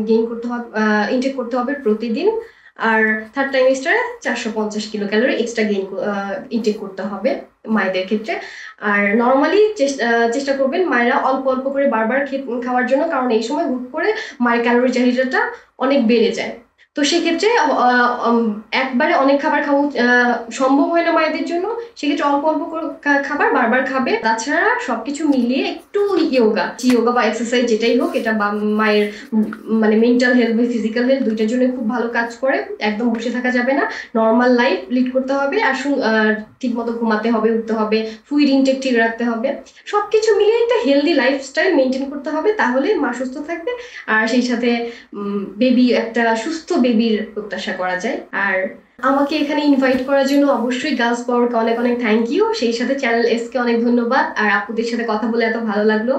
গেইন করতে হবে, ইনটেক করতে হবে প্রতিদিন। আর থার্ড ট্রাইমেস্টারে 450 কিলো ক্যালোরি এক্সট্রা ইনটেক করতে হবে মায়েদের ক্ষেত্রে। আর নর্মালি চেষ্টা করবেন মায়েরা অল্প অল্প করে বারবার খাওয়ার জন্য, কারণ এই সময় হুট করে মায়ের ক্যালোরি চাহিদাটা অনেক বেড়ে যায়। তো সেক্ষেত্রে একবারে অনেক খাবার খাওয়া সম্ভব হয় না মায়েদের জন্য। সেক্ষেত্রে অল্প অল্প করে খাবার বারবার খাবে। তাছাড়া সবকিছু মিলিয়ে একটু যোগা বা এক্সারসাইজ যেটাই হোক, এটা মায়ের মানে মেন্টাল হেলথ বা ফিজিক্যাল হেলথ দুইটার জন্য খুব ভালো কাজ করে। একদম বসে থাকা যাবে না, নর্মাল লাইফ লিড করতে হবে। আর ঠিক মতো ঘুমাতে হবে, উঠতে হবে, ফুড ইনটেক ঠিক রাখতে হবে। সবকিছু মিলিয়ে একটা হেলদি লাইফস্টাইল মেনটেন করতে হবে, তাহলে মা সুস্থ থাকবে। আর সেই সাথে বেবি একটা সুস্থ বেবির প্রত্যাশা করা যায়। আর আমাকে এখানে ইনভাইট করার জন্য অবশ্যই গার্লস পাওয়ারকে অনেক অনেক থ্যাংক ইউ। সেই সাথে চ্যানেল এসকে অনেক ধন্যবাদ। আর আপুদের সাথে কথা বলে এত ভালো লাগলো।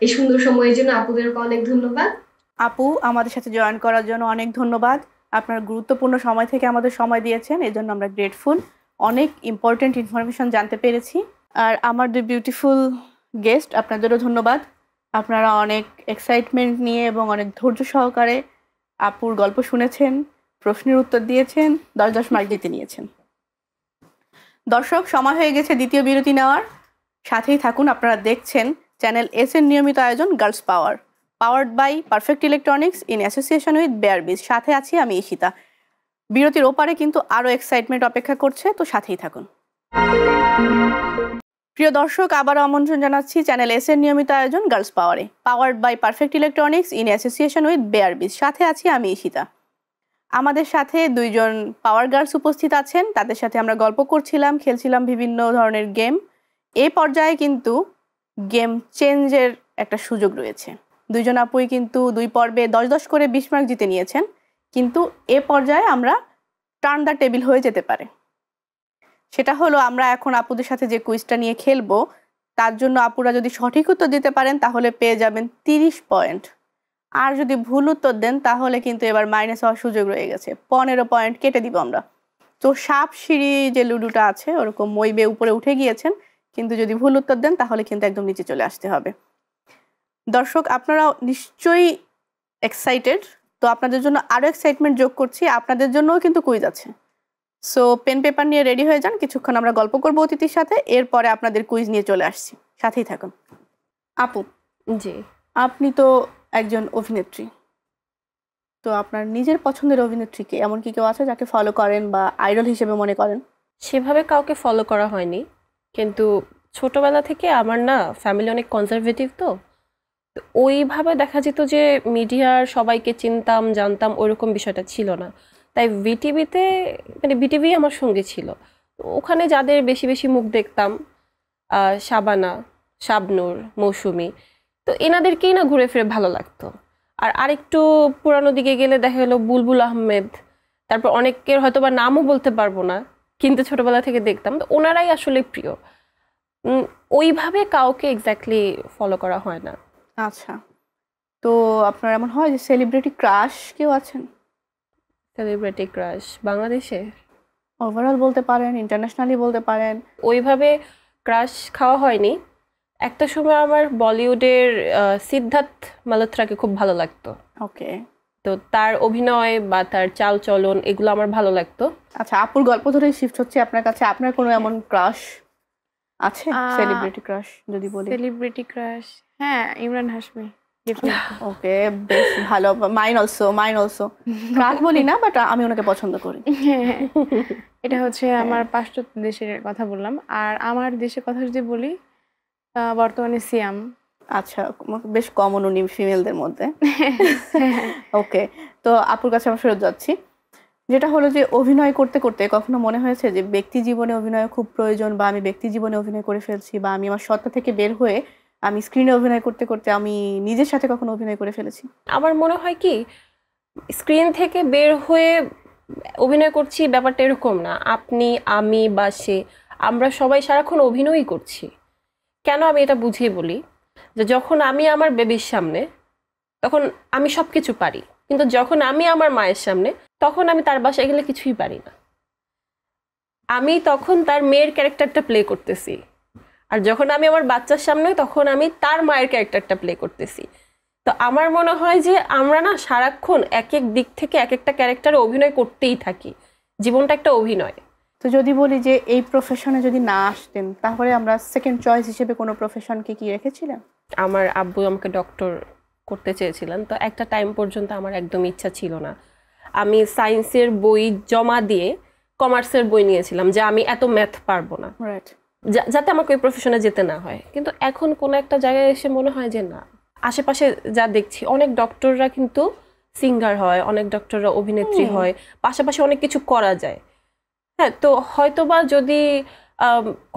এই সুন্দর সময়ের জন্য আপুদেরকে অনেক ধন্যবাদ। আপু, আমাদের সাথে জয়েন করার জন্য অনেক ধন্যবাদ। আপনার গুরুত্বপূর্ণ সময় থেকে আমাদের সময় দিয়েছেন, এই জন্য আমরা গ্রেটফুল। অনেক ইম্পর্টেন্ট ইনফরমেশন জানতে পেরেছি। আর আমার 2 বিউটিফুল গেস্ট, আপনাদেরও ধন্যবাদ। আপনারা অনেক এক্সাইটমেন্ট নিয়ে এবং অনেক ধৈর্য সহকারে আপুর গল্প শুনেছেন, প্রশ্নের উত্তর দিয়েছেন, 10 মার্ক জিতে নিয়েছেন। দর্শক, সময় হয়ে গেছে দ্বিতীয় বিরতি নেওয়ার। সাথেই থাকুন, আপনারা দেখছেন চ্যানেল এস এর নিয়মিত আয়োজন girls power, powered by perfect electronics in association with বেয়ারবিজ। সাথে আছি আমি ঈশিতা। বিরতির ওপারে কিন্তু আরও এক্সাইটমেন্ট অপেক্ষা করছে, তো সাথেই থাকুন। প্রিয় দর্শক, আবারও আমন্ত্রণ জানাচ্ছি চ্যানেল এস এর নিয়মিত আয়োজন গার্লস পাওয়ারে, powered by perfect electronics in association with বেয়ারবিজ। সাথে আছি আমি ঈশিতা। আমাদের সাথে 2 জন পাওয়ার গার্লস উপস্থিত আছেন। তাদের সাথে আমরা গল্প করছিলাম, খেলছিলাম বিভিন্ন ধরনের গেম। এই পর্যায়ে কিন্তু গেম চেঞ্জের একটা সুযোগ রয়েছে। 2 জন আপুই কিন্তু 2 পর্বে 10 করে 20 মার্ক জিতে নিয়েছেন, কিন্তু এ পর্যায়ে আমরা টার্ন দ্য টেবিল হয়ে যেতে পারে। সেটা হলো আমরা এখন আপুদের সাথে যে কুইজটা নিয়ে খেলবো তার জন্য আপুরা যদি সঠিক উত্তর দিতে পারেন তাহলে পেয়ে যাবেন 30 পয়েন্ট, আর যদি ভুল উত্তর দেন তাহলে কিন্তু এবার মাইনাস হওয়ার সুযোগ রয়ে গেছে, 15 পয়েন্ট কেটে দিব আমরা। তো সাপ সিঁড়ি যে লুডোটা আছে ওরকম মই বেয়ে উপরে উঠে গিয়েছেন, কিন্তু যদি ভুল উত্তর দেন তাহলে কিন্তু একদম নিচে চলে আসতে হবে। দর্শক আপনারা নিশ্চয়ই এক্সাইটেড, তো আপনাদের জন্য আরো এক্সাইটমেন্ট যোগ করছি, আপনাদের জন্যও কিন্তু কুইজ আছে। সো পেন পেপার নিয়ে রেডি হয়ে যান, কিছুক্ষণ আমরা গল্প করবো অতিথির সাথে, এরপরে আপনাদের কুইজ নিয়ে চলে আসছি, সাথেই থাকুন। আপু, জি, আপনি তো একজন অভিনেত্রী, তো আপনার নিজের পছন্দের অভিনেত্রীকে এমন কি কেউ আছে যাকে ফলো করেন বা আইডল হিসেবে মনে করেন? সেভাবে কাউকে ফলো করা হয়নি, কিন্তু ছোটবেলা থেকে আমার না ফ্যামিলি অনেক কনজারভেটিভ, তো ওইভাবে দেখা যেত যে মিডিয়ার সবাইকে চিনতাম জানতাম ওইরকম বিষয়টা ছিল না। তাই ভিটিভিতে মানে বিটিভি আমার সঙ্গে ছিল, তো ওখানে যাদের বেশি বেশি মুখ দেখতাম, শাবানা, শাবনূর, মৌসুমী, তো এনাদেরকেই না ঘুরে ফিরে ভালো লাগতো। আর আরেকটু পুরানো দিকে গেলে দেখা গেলো বুলবুল আহমেদ, তারপর অনেকের হয়তো বা নামও বলতে পারবো না, কিন্তু ছোটবেলা থেকে দেখতাম, তো ওনারাই আসলে প্রিয়। ওইভাবে কাউকে এক্স্যাক্টলি ফলো করা হয় না। আচ্ছা, তো আপনার এমন হয় যে সেলিব্রিটি ক্রাশ কেউ আছেন? সেলিব্রিটি ক্রাশ বাংলাদেশে ওভারঅল বলতে পারেন, ইন্টারন্যাশনালি বলতে পারেন। ওইভাবে ক্রাশ খাওয়া হয়নি। একটা সময় আমার বলিউডের সিদ্ধার্থ মালহোত্রাকে খুব ভালো লাগতো। ওকে, তো তার অভিনয় বা তার চাল চলন এগুলো আমার ভালো লাগতো। আচ্ছা, আপুর গল্প ধরেই শিফট হচ্ছে আপনার কাছে, আপনার কোনো এমন ক্রাশ আছে? সেলিব্রিটি ক্রাশ যদি বলি। সেলিব্রিটি ক্রাশ, হ্যাঁ, ইমরান হাশমি। ওকে, বেশ ভালো। মাইন অলসো ক্রাশ বলি না, বাট আমি ওনাকে পছন্দ করি। এটা হচ্ছে আমার পাশ্চাত্য দেশের কথা বললাম। আর আমার দেশের কথা যদি বলি, বর্তমানে সিয়াম। আচ্ছা, বেশ কমন উনি ফিমেলদের মধ্যে। ওকে, তো আপুর কাছে আমরা ফেরত যাচ্ছি, যেটা হলো যে অভিনয় করতে করতে কখনো মনে হয়েছে যে ব্যক্তি জীবনে অভিনয় খুব প্রয়োজন, বা আমি ব্যক্তি জীবনে অভিনয় করে ফেলছি, বা আমি আমার সত্তা থেকে বের হয়ে আমি স্ক্রিনে অভিনয় করতে করতে আমি নিজের সাথে কখনো অভিনয় করে ফেলেছি? আমার মনে হয় কি, স্ক্রিন থেকে বের হয়ে অভিনয় করছি ব্যাপারটা এরকম না। আপনি, আমি বা সে, আমরা সবাই সারাক্ষণ অভিনয়ই করছি। কেন আমি এটা বুঝিয়ে বলি, যে যখন আমি আমার বেবির সামনে তখন আমি সব কিছু পারি, কিন্তু যখন আমি আমার মায়ের সামনে তখন আমি তার বাসায় গেলে কিছুই পারি না। আমি তখন তার মেয়ের ক্যারেক্টারটা প্লে করতেছি, আর যখন আমি আমার বাচ্চার সামনে তখন আমি তার মায়ের ক্যারেক্টারটা প্লে করতেছি। তো আমার মনে হয় যে আমরা না সারাক্ষণ এক এক দিক থেকে এক একটা ক্যারেক্টারে অভিনয় করতেই থাকি, জীবনটা একটা অভিনয়। তো যদি বলি যে এই প্রফেশনে যদি না আসতেন তাহলে আমরা সেকেন্ড চয়েস হিসেবে কোনো প্রফেশনকে কি রেখেছিলেন? আমার আব্বু আমাকে ডক্টর করতে চেয়েছিলেন, তো একটা টাইম পর্যন্ত আমার একদম ইচ্ছা ছিল না। আমি সায়েন্সের বই জমা দিয়ে কমার্সের বই নিয়েছিলাম, যে আমি এত ম্যাথ পারবো না, রাইট, যাতে আমাকে ওই প্রফেশনে যেতে না হয়। কিন্তু এখন কোনো একটা জায়গায় এসে মনে হয় যে না, আশেপাশে যা দেখছি অনেক ডক্টররা কিন্তু সিঙ্গার হয়, অনেক ডক্টররা অভিনেত্রী হয়, পাশাপাশি অনেক কিছু করা যায়। হ্যাঁ, তো হয়তোবা যদি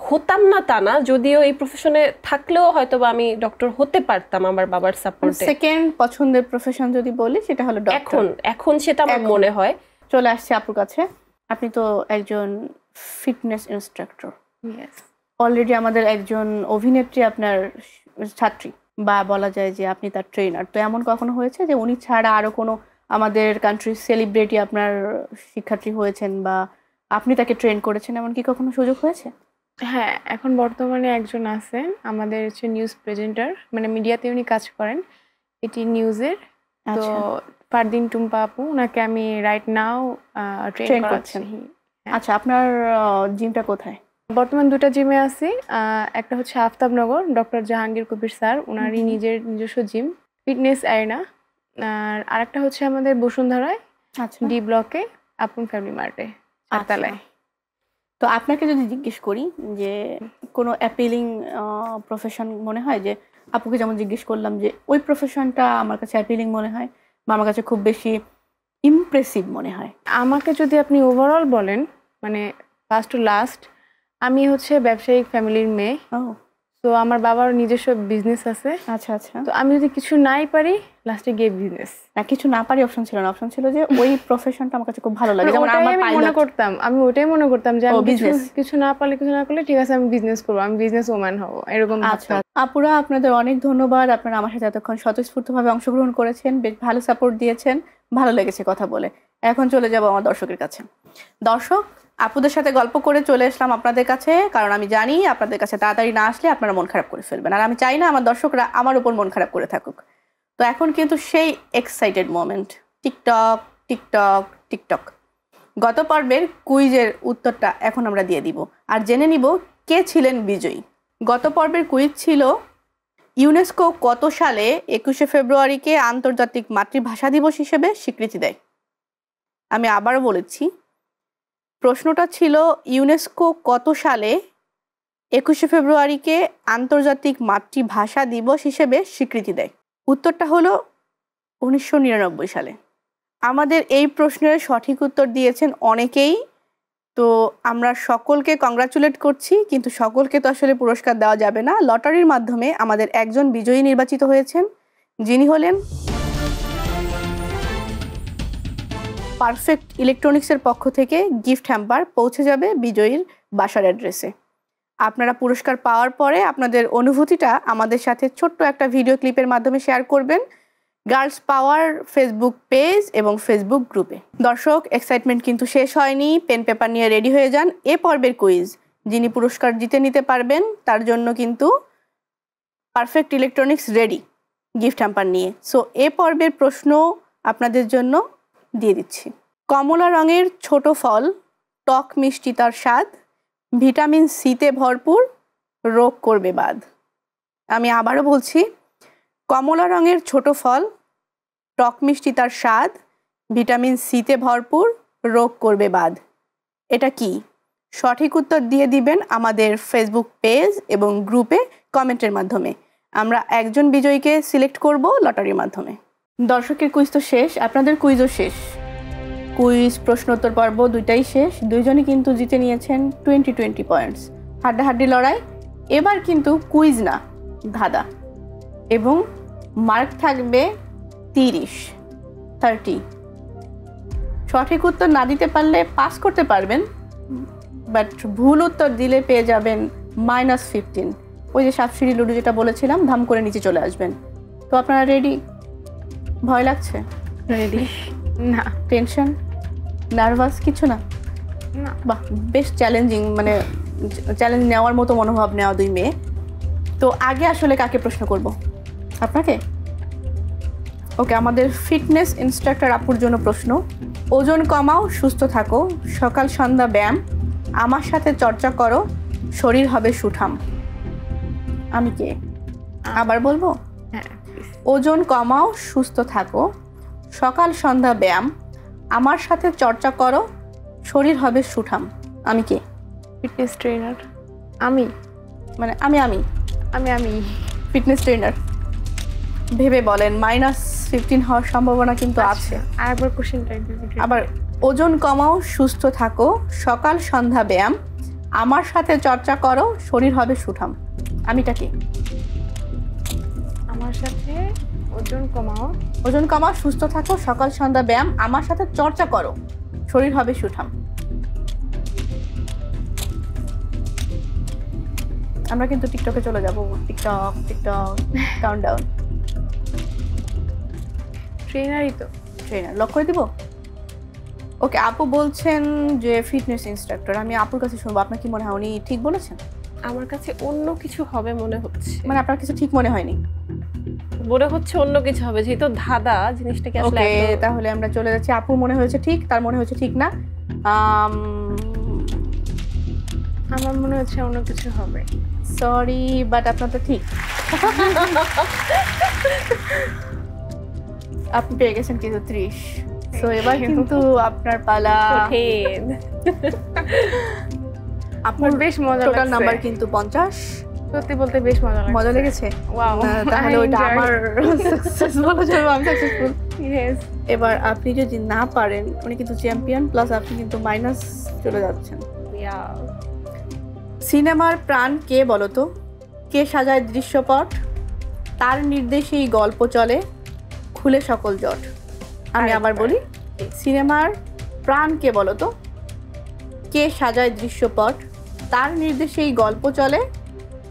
হতাম না তা না, যদিও এই প্রফেশনে থাকলেও হয়তোবা আমি ডক্টর হতে পারতাম আমার বাবার সাপোর্টে। সেকেন্ড পছন্দের প্রফেশন যদি বলি সেটা হলো ডক্টর। এখন সেটা আমার মনে হয়। চলে আসছে আপুর কাছে, আপনি তো একজন ফিটনেস ইনস্ট্রাক্টর, অলরেডি আমাদের একজন অভিনেত্রী আপনার ছাত্রী, বা বলা যায় যে আপনি তার ট্রেনার। তো এমন কখনো হয়েছে যে উনি ছাড়া আরো কোনো আমাদের কান্ট্রির সেলিব্রিটি আপনার শিক্ষার্থী হয়েছেন, বা আপনি তাকে ট্রেন করেছেন, এমন কি কখনো সুযোগ হয়েছে? হ্যাঁ, এখন বর্তমানে একজন আছেন আমাদের, হচ্ছে নিউজ প্রেজেন্টার, মানে মিডিয়াতে উনি কাজ করেন, এটি নিউজের। তো ফারদিন টুম্পা আপু, ওনাকে আমি রাইট নাও ট্রেন করছি। আচ্ছা, আপনার জিমটা কোথায়? বর্তমান দুটা জিমে আছি। একটা হচ্ছে আফতাবনগর, ডক্টর জাহাঙ্গীর কবির স্যার, ওনারই নিজস্ব জিম, ফিটনেস অ্যারেনা। আর আরেকটা হচ্ছে আমাদের বসুন্ধরায়, ডি ব্লকে, আপন ফ্যামিলি মার্টে, চারতলায়। তো আপনাকে যদি জিজ্ঞেস করি যে কোনো অ্যাপিলিং প্রফেশন মনে হয়, যে আপুকে যেমন জিজ্ঞেস করলাম যে ওই প্রফেশনটা আমার কাছে অ্যাপিলিং মনে হয় বা আমার কাছে খুব বেশি ইমপ্রেসিভ মনে হয়, আমাকে যদি আপনি ওভারঅল বলেন, মানে ফার্স্ট টু লাস্ট, আমি হচ্ছে ব্যবসায়িক ফ্যামিলির মেয়ে। তো তো আমার বাবার নিজস্ব বিজনেস আছে। আচ্ছা আচ্ছা। তো আমি যদি কিছু নাই পারি লাস্টে গিয়ে বিজনেস। না, কিছু না পারি অপশন ছিল না, অপশন ছিল যে ওই প্রফেশনটা আমার কাছে খুব ভালো লাগে, যেমন ওটাই আমার আমি মনে করতাম, আমি ওটাই মনে করতাম যে আমি কিছু না পারলে কিছু না করলে ঠিক আছে আমি বিজনেস করবো, আমি বিজনেস ওম্যান হবো, এরকম আচ্ছা। ভাবতাম। আপুরা আপনাদের অনেক ধন্যবাদ, আপনারা আমার সাথে এতক্ষণ স্বতঃস্ফূর্তভাবে অংশগ্রহণ করেছেন, বেশ ভালো সাপোর্ট দিয়েছেন, ভালো লেগেছে কথা বলে। এখন চলে যাব আমার দর্শকের কাছে। দর্শক, আপুদের সাথে গল্প করে চলে আসলাম আপনাদের কাছে, কারণ আমি জানি আপনাদের কাছে তাড়াতাড়ি না আসলে আপনারা মন খারাপ করে ফেলবেন, আর আমি চাই না আমার দর্শকরা আমার উপর মন খারাপ করে থাকুক। তো এখন কিন্তু সেই excited moment, TikTok TikTok TikTok. গত পর্বের কুইজের উত্তরটা এখন আমরা দিয়ে দিব, আর জেনে নিব কে ছিলেন বিজয়ী। গত পর্বের কুইজ ছিল ইউনেস্কো কত সালে 21শে ফেব্রুয়ারিকে আন্তর্জাতিক মাতৃভাষা দিবস হিসেবে স্বীকৃতি দেয়। আমি আবারও বলেছি, প্রশ্নটা ছিল ইউনেস্কো কত সালে 21শে ফেব্রুয়ারিকে আন্তর্জাতিক মাতৃভাষা দিবস হিসেবে স্বীকৃতি দেয়। উত্তরটা হলো 1999 সালে। আমাদের এই প্রশ্নের সঠিক উত্তর দিয়েছেন অনেকেই, তো আমরা সকলকে কংগ্রাচুলেট করছি, কিন্তু সকলকে তো আসলে পুরস্কার দেওয়া যাবে না। লটারির মাধ্যমে আমাদের একজন বিজয়ী নির্বাচিত হয়েছেন, যিনি হলেন পারফেক্ট ইলেকট্রনিক্সের পক্ষ থেকে গিফট হ্যাম্পার পৌঁছে যাবে বিজয়ীর বাসার অ্যাড্রেসে। আপনারা পুরস্কার পাওয়ার পরে আপনাদের অনুভূতিটা আমাদের সাথে ছোট্ট একটা ভিডিও ক্লিপের মাধ্যমে শেয়ার করবেন গার্লস পাওয়ার ফেসবুক পেজ এবং ফেসবুক গ্রুপে। দর্শক, এক্সাইটমেন্ট কিন্তু শেষ হয়নি, পেন পেপার নিয়ে রেডি হয়ে যান। এ পর্বের কুইজ যিনি পুরস্কার জিতে নিতে পারবেন তার জন্য কিন্তু perfect electronics ready gift hamper নিয়ে। সো এ পর্বের প্রশ্ন আপনাদের জন্য দিয়ে দিচ্ছি। কমলা রঙের ছোট ফল, টক মিষ্টি তার স্বাদ, ভিটামিন সিতে ভরপুর, রোগ করবে বাদ। আমি আবারও বলছি, কমলা রঙের ছোট ফল, টক মিষ্টি তার স্বাদ, ভিটামিন সিতে ভরপুর, রোগ করবে বাদ। এটা কি? সঠিক উত্তর দিয়ে দিবেন আমাদের ফেসবুক পেজ এবং গ্রুপে কমেন্টের মাধ্যমে। আমরা একজন বিজয়ীকে সিলেক্ট করব লটারির মাধ্যমে। দর্শকের কুইজ তো শেষ, আপনাদের কুইজও শেষ। কুইজ প্রশ্নোত্তর পর্ব দুইটাই শেষ, দুইজনই কিন্তু জিতে নিয়েছেন 20 পয়েন্টস। হাড্ডাহাড্ডি লড়াই। এবার কিন্তু কুইজ না, ধাঁধা, এবং মার্ক থাকবে 30। সঠিক উত্তর না দিতে পারলে পাস করতে পারবেন, বাট ভুল উত্তর দিলে পেয়ে যাবেন -15। ওই যে সাপসিঁড়ি লুডো যেটা বলেছিলাম, ধাম করে নিচে চলে আসবেন। তো আপনারা রেডি? ভয় লাগছে? রেডি না, টেনশন, নার্ভাস কিছু না? বাহ, বেশ চ্যালেঞ্জিং, মানে চ্যালেঞ্জ নেওয়ার মতো মনোভাব নেওয়া দুই মেয়ে। তো আগে আসলে কাকে প্রশ্ন করব? আপনাকে? ওকে, আমাদের ফিটনেস ইনস্ট্রাক্টর আপুর জন্য প্রশ্ন। ওজন কমাও, সুস্থ থাকো, সকাল সন্ধ্যা ব্যায়াম, আমার সাথে চর্চা করো, শরীর হবে সুঠাম। আমি কে? আবার বলবো? হ্যাঁ। ওজন কমাও, সুস্থ থাকো, সকাল সন্ধ্যা ব্যায়াম, আমার সাথে চর্চা করো, শরীর হবে সুঠাম। আমি কে? Fitness trainer. আমি মানে আমি ফিটনেস ট্রেনার। ভেবে বলেন, -15 হওয়ার সম্ভাবনা কিন্তু আছে। আরেকবার কোশ্চেনটা আবার, ওজন কমাও, সুস্থ থাকো, সকাল সন্ধ্যা ব্যায়াম, আমার সাথে চর্চা করো, শরীর হবে সুঠাম। আমিটা কি? আমার সাথে ওজন কমাও, সুস্থ থাকো, সকাল সন্ধ্যা ব্যায়াম, আমার সাথে চর্চা করো, শরীর হবে সুঠাম। আমরা কিন্তু টিকটকে চলে যাব। TikTok countdown. ট্রেনারই তো। ট্রেনার লক করে দিব। ওকে, আপু বলছেন যে ফিটনেস ইনস্ট্রাক্টর। আমি আপুর কাছে শুনবো, আপনার কি মনে হয় উনি ঠিক বলেছেন? আমার কাছে অন্য কিছু হবে মনে হচ্ছে, মানে আপনার কিছু ঠিক মনে হয়নি? মনে হচ্ছে অন্য কিছু হবে, যেহেতু ধাঁধা জিনিসটাকে আসলে ওকে, তাহলে আমরা চলে যাচ্ছি। আপু মনে হয়েছে ঠিক, তার মনে হয়েছে ঠিক না। আমার মনে হচ্ছে অন্য কিছু হবে। সরি, বাট আপনার তো ঠিক। আপনি পেয়ে গেছেন কিন্তু 30। তো এবার কিন্তু আপনার পালা। আপনার বেশ মজা লাগছে। টোটাল নাম্বার কিন্তু 50। সত্যি বলতে বেশ মজা লেগেছে। ওয়াও, তাহলে ওটা আমার সাকসেস বলা যাবে, আমি সাকসেসফুল। ইয়েস। এবার আপনি যদি না পারেন, উনি কিন্তু চ্যাম্পিয়ন, প্লাস আপনি কিন্তু মাইনাস চলে যাচ্ছেন। সিনেমার প্রাণ কে বলো তো? কে সাজায় দৃশ্যপট, তার নির্দেশেই গল্প চলে, খুলে সকল জট। আমি আবার বলি, সিনেমার প্রাণ কে বলো তো? কে সাজায় দৃশ্যপট, তার নির্দেশেই গল্প চলে,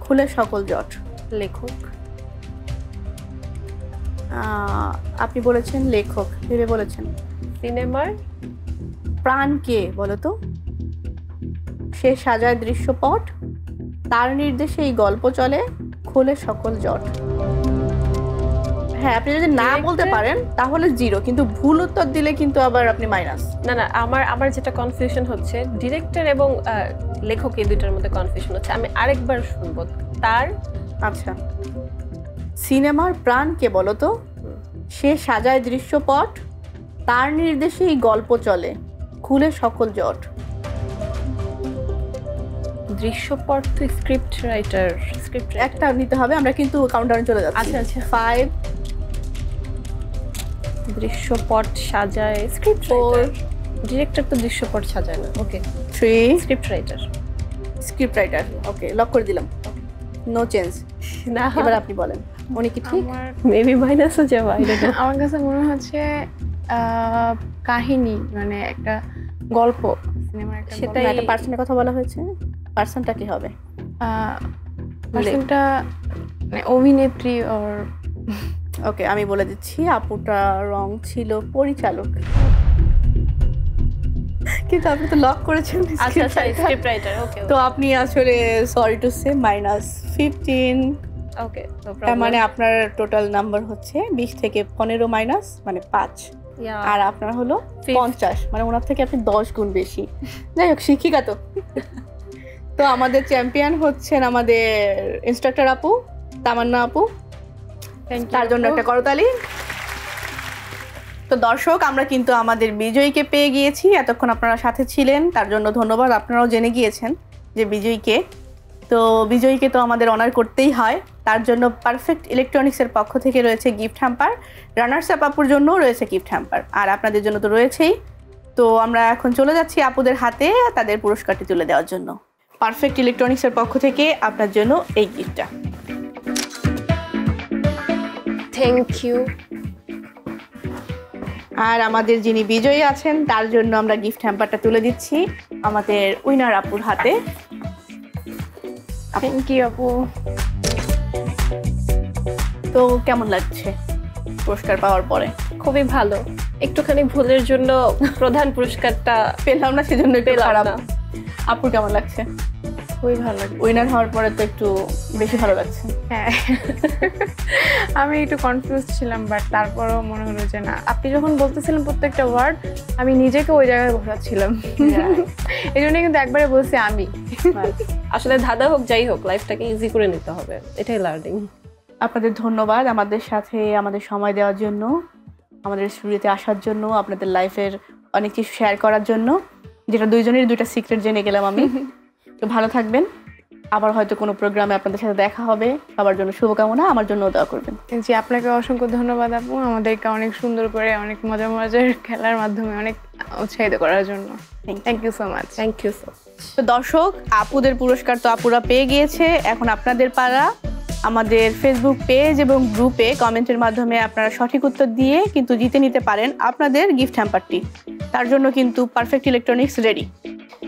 খুলে সকল জট। লেখক। আপনি বলেছেন লেখক, ভেবে বলেছেন। সিনেমার প্রাণ কে বলো তো? সে সাজায় দৃশ্যপট, তার নির্দেশেই গল্প চলে, খুলে সকল জট। হ্যাঁ, আপনি যদি না বলতে পারেন তাহলে 0, কিন্তু ভুল উত্তর দিলে কিন্তু আবার আপনি মাইনাস। না না, আমার যেটা কনফিউশন হচ্ছে ডিরেক্টর এবং লেখক, এই দুইটার মধ্যে কনফিউশন হচ্ছে। আমি আরেকবার শুনবো। তার আচ্ছা, সিনেমার প্রাণ কে বলো তো? সে সাজায় দৃশ্যপট, তার নির্দেশেই গল্প চলে, খুলে সকল জট। দৃশ্যপট তো স্ক্রিপ্ট রাইটার। একটা নিতে হবে, আমরা কিন্তু কাউন্টারে চলে যাচ্ছি। আচ্ছা আচ্ছা, 5, দৃশ্যপট সাজায় স্ক্রিপ্ট 4, ডিরেক্টর তো দৃশ্যপট সাজায় না। Okay, 3, script writer. Script writer. Okay, lock করে দিলাম, নো চেঞ্জ। না, এবার আপনি বলেন, উনি কি ঠিক? আমার মেবি মাইনাসও যাওয়া। আমার কাছে মনে হচ্ছে কাহিনী, মানে একটা গল্প, সিনেমার একটা সেটাই। গল্প। একটা পার্সনের কথা বলা হয়েছে, পার্সনটা কি হবে? পার্সনটা মানে অভিনেত্রী ওর। ওকে, আমি বলে দিচ্ছি, আপুটা রং ছিল পরিচালক, কিন্তু আপনি তো লক করেছেন আচ্ছা, স্ক্রিপ্ট রাইটার। ওকে, তো আপনি আসলে সরি টু সে -15। ওকে, তার মানে আপনার টোটাল নাম্বার হচ্ছে 20 থেকে 15 মাইনাস মানে 5, আর আপনার হলো 50, মানে ওনার থেকে আপনি 10 গুণ বেশি। যাই হোক, শিক্ষিকা তো। তো আমাদের চ্যাম্পিয়ন হচ্ছেন আমাদের ইনস্ট্রাক্টর আপু, তামান্না আপু। তার জন্য একটা করতালি। তো দর্শক, আমরা কিন্তু আমাদের বিজয়ীকে পেয়ে গিয়েছি। এতক্ষণ আপনারা সাথে ছিলেন, তার জন্য ধন্যবাদ। আপনারাও জেনে গিয়েছেন যে বিজয়ীকে। তো বিজয়ীকে তো আমাদের অনার করতেই হয়, তার জন্য পারফেক্ট ইলেকট্রনিক্সের পক্ষ থেকে রয়েছে গিফট হ্যাম্পার, রানার্স আপ আপুর জন্যও রয়েছে গিফট হ্যাম্পার, আর আপনাদের জন্য তো রয়েছেই। তো আমরা এখন চলে যাচ্ছি আপুদের হাতে তাদের পুরস্কারটি তুলে দেওয়ার জন্য। পারফেক্ট ইলেকট্রনিক্সের পক্ষ থেকে আপনার জন্য এই গিফটটা। Thank you. আর আমাদের যিনি বিজয়ী আছেন তার জন্য আমরা গিফট হ্যাম্পারটা তুলে দিচ্ছি আমাদের উইনার আপুর হাতে। থ্যাংক ইউ আপু। তো কেমন লাগছে পুরস্কার পাওয়ার পরে? খুবই ভালো। একটুখানি ভুলের জন্য প্রধান পুরস্কারটা পেলাম না, সেজন্য একটু পেলাম খারাপ। না। আপুর কেমন লাগছে? খুবই ভালো লাগে। উইনার হওয়ার পরে তো একটু বেশি ভালো লাগছে। হ্যাঁ, আমি একটু কনফিউজ ছিলাম, বাট তারপরও মনে হলো যে না, আপনি যখন বলতেছিলেন প্রত্যেকটা ওয়ার্ড, আমি নিজেকে ওই জায়গায় বসাচ্ছিলাম। এই জন্য কিন্তু একবারে বলছি আমি। আসলে ধাঁধা হোক যাই হোক, লাইফটাকে ইজি করে নিতে হবে, এটাই লার্নিং। আপনাদের ধন্যবাদ আমাদের সাথে আমাদের সময় দেওয়ার জন্য, আমাদের স্টুডিওতে আসার জন্য, আপনাদের লাইফের অনেক কিছু শেয়ার করার জন্য, যেটা দুইজনের দুইটা সিক্রেট জেনে গেলাম আমি। তো ভালো থাকবেন, আবার হয়তো কোনো প্রোগ্রামে আপনাদের সাথে দেখা হবে। সবার জন্য শুভকামনা, আমার জন্য দোয়া করবেন। জি, আপনাকে অসংখ্য ধন্যবাদ আপু, আমাদেরকে অনেক সুন্দর করে অনেক মজার খেলার মাধ্যমে অনেক উৎসাহিত করার জন্য। Thank you so much. Thank you so. তো দর্শক, আপুদের পুরস্কার তো আপুরা পেয়ে গিয়েছে, এখন আপনাদের পালা। আমাদের ফেসবুক পেজ এবং গ্রুপে কমেন্টের মাধ্যমে আপনারা সঠিক উত্তর দিয়ে কিন্তু জিতে নিতে পারেন আপনাদের গিফট হ্যাম্পারটি। তার জন্য কিন্তু পারফেক্ট ইলেকট্রনিক্স রেডি।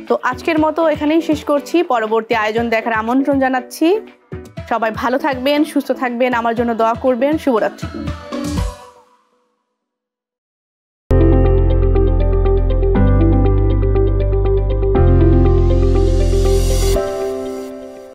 তো আজকের মতো এখানেই শেষ করছি, পরবর্তী আয়োজন দেখার আমন্ত্রণ জানাচ্ছি। সবাই ভালো থাকবেন, সুস্থ থাকবেন, আমার জন্য দোয়া করবেন। শুভরাত্রি।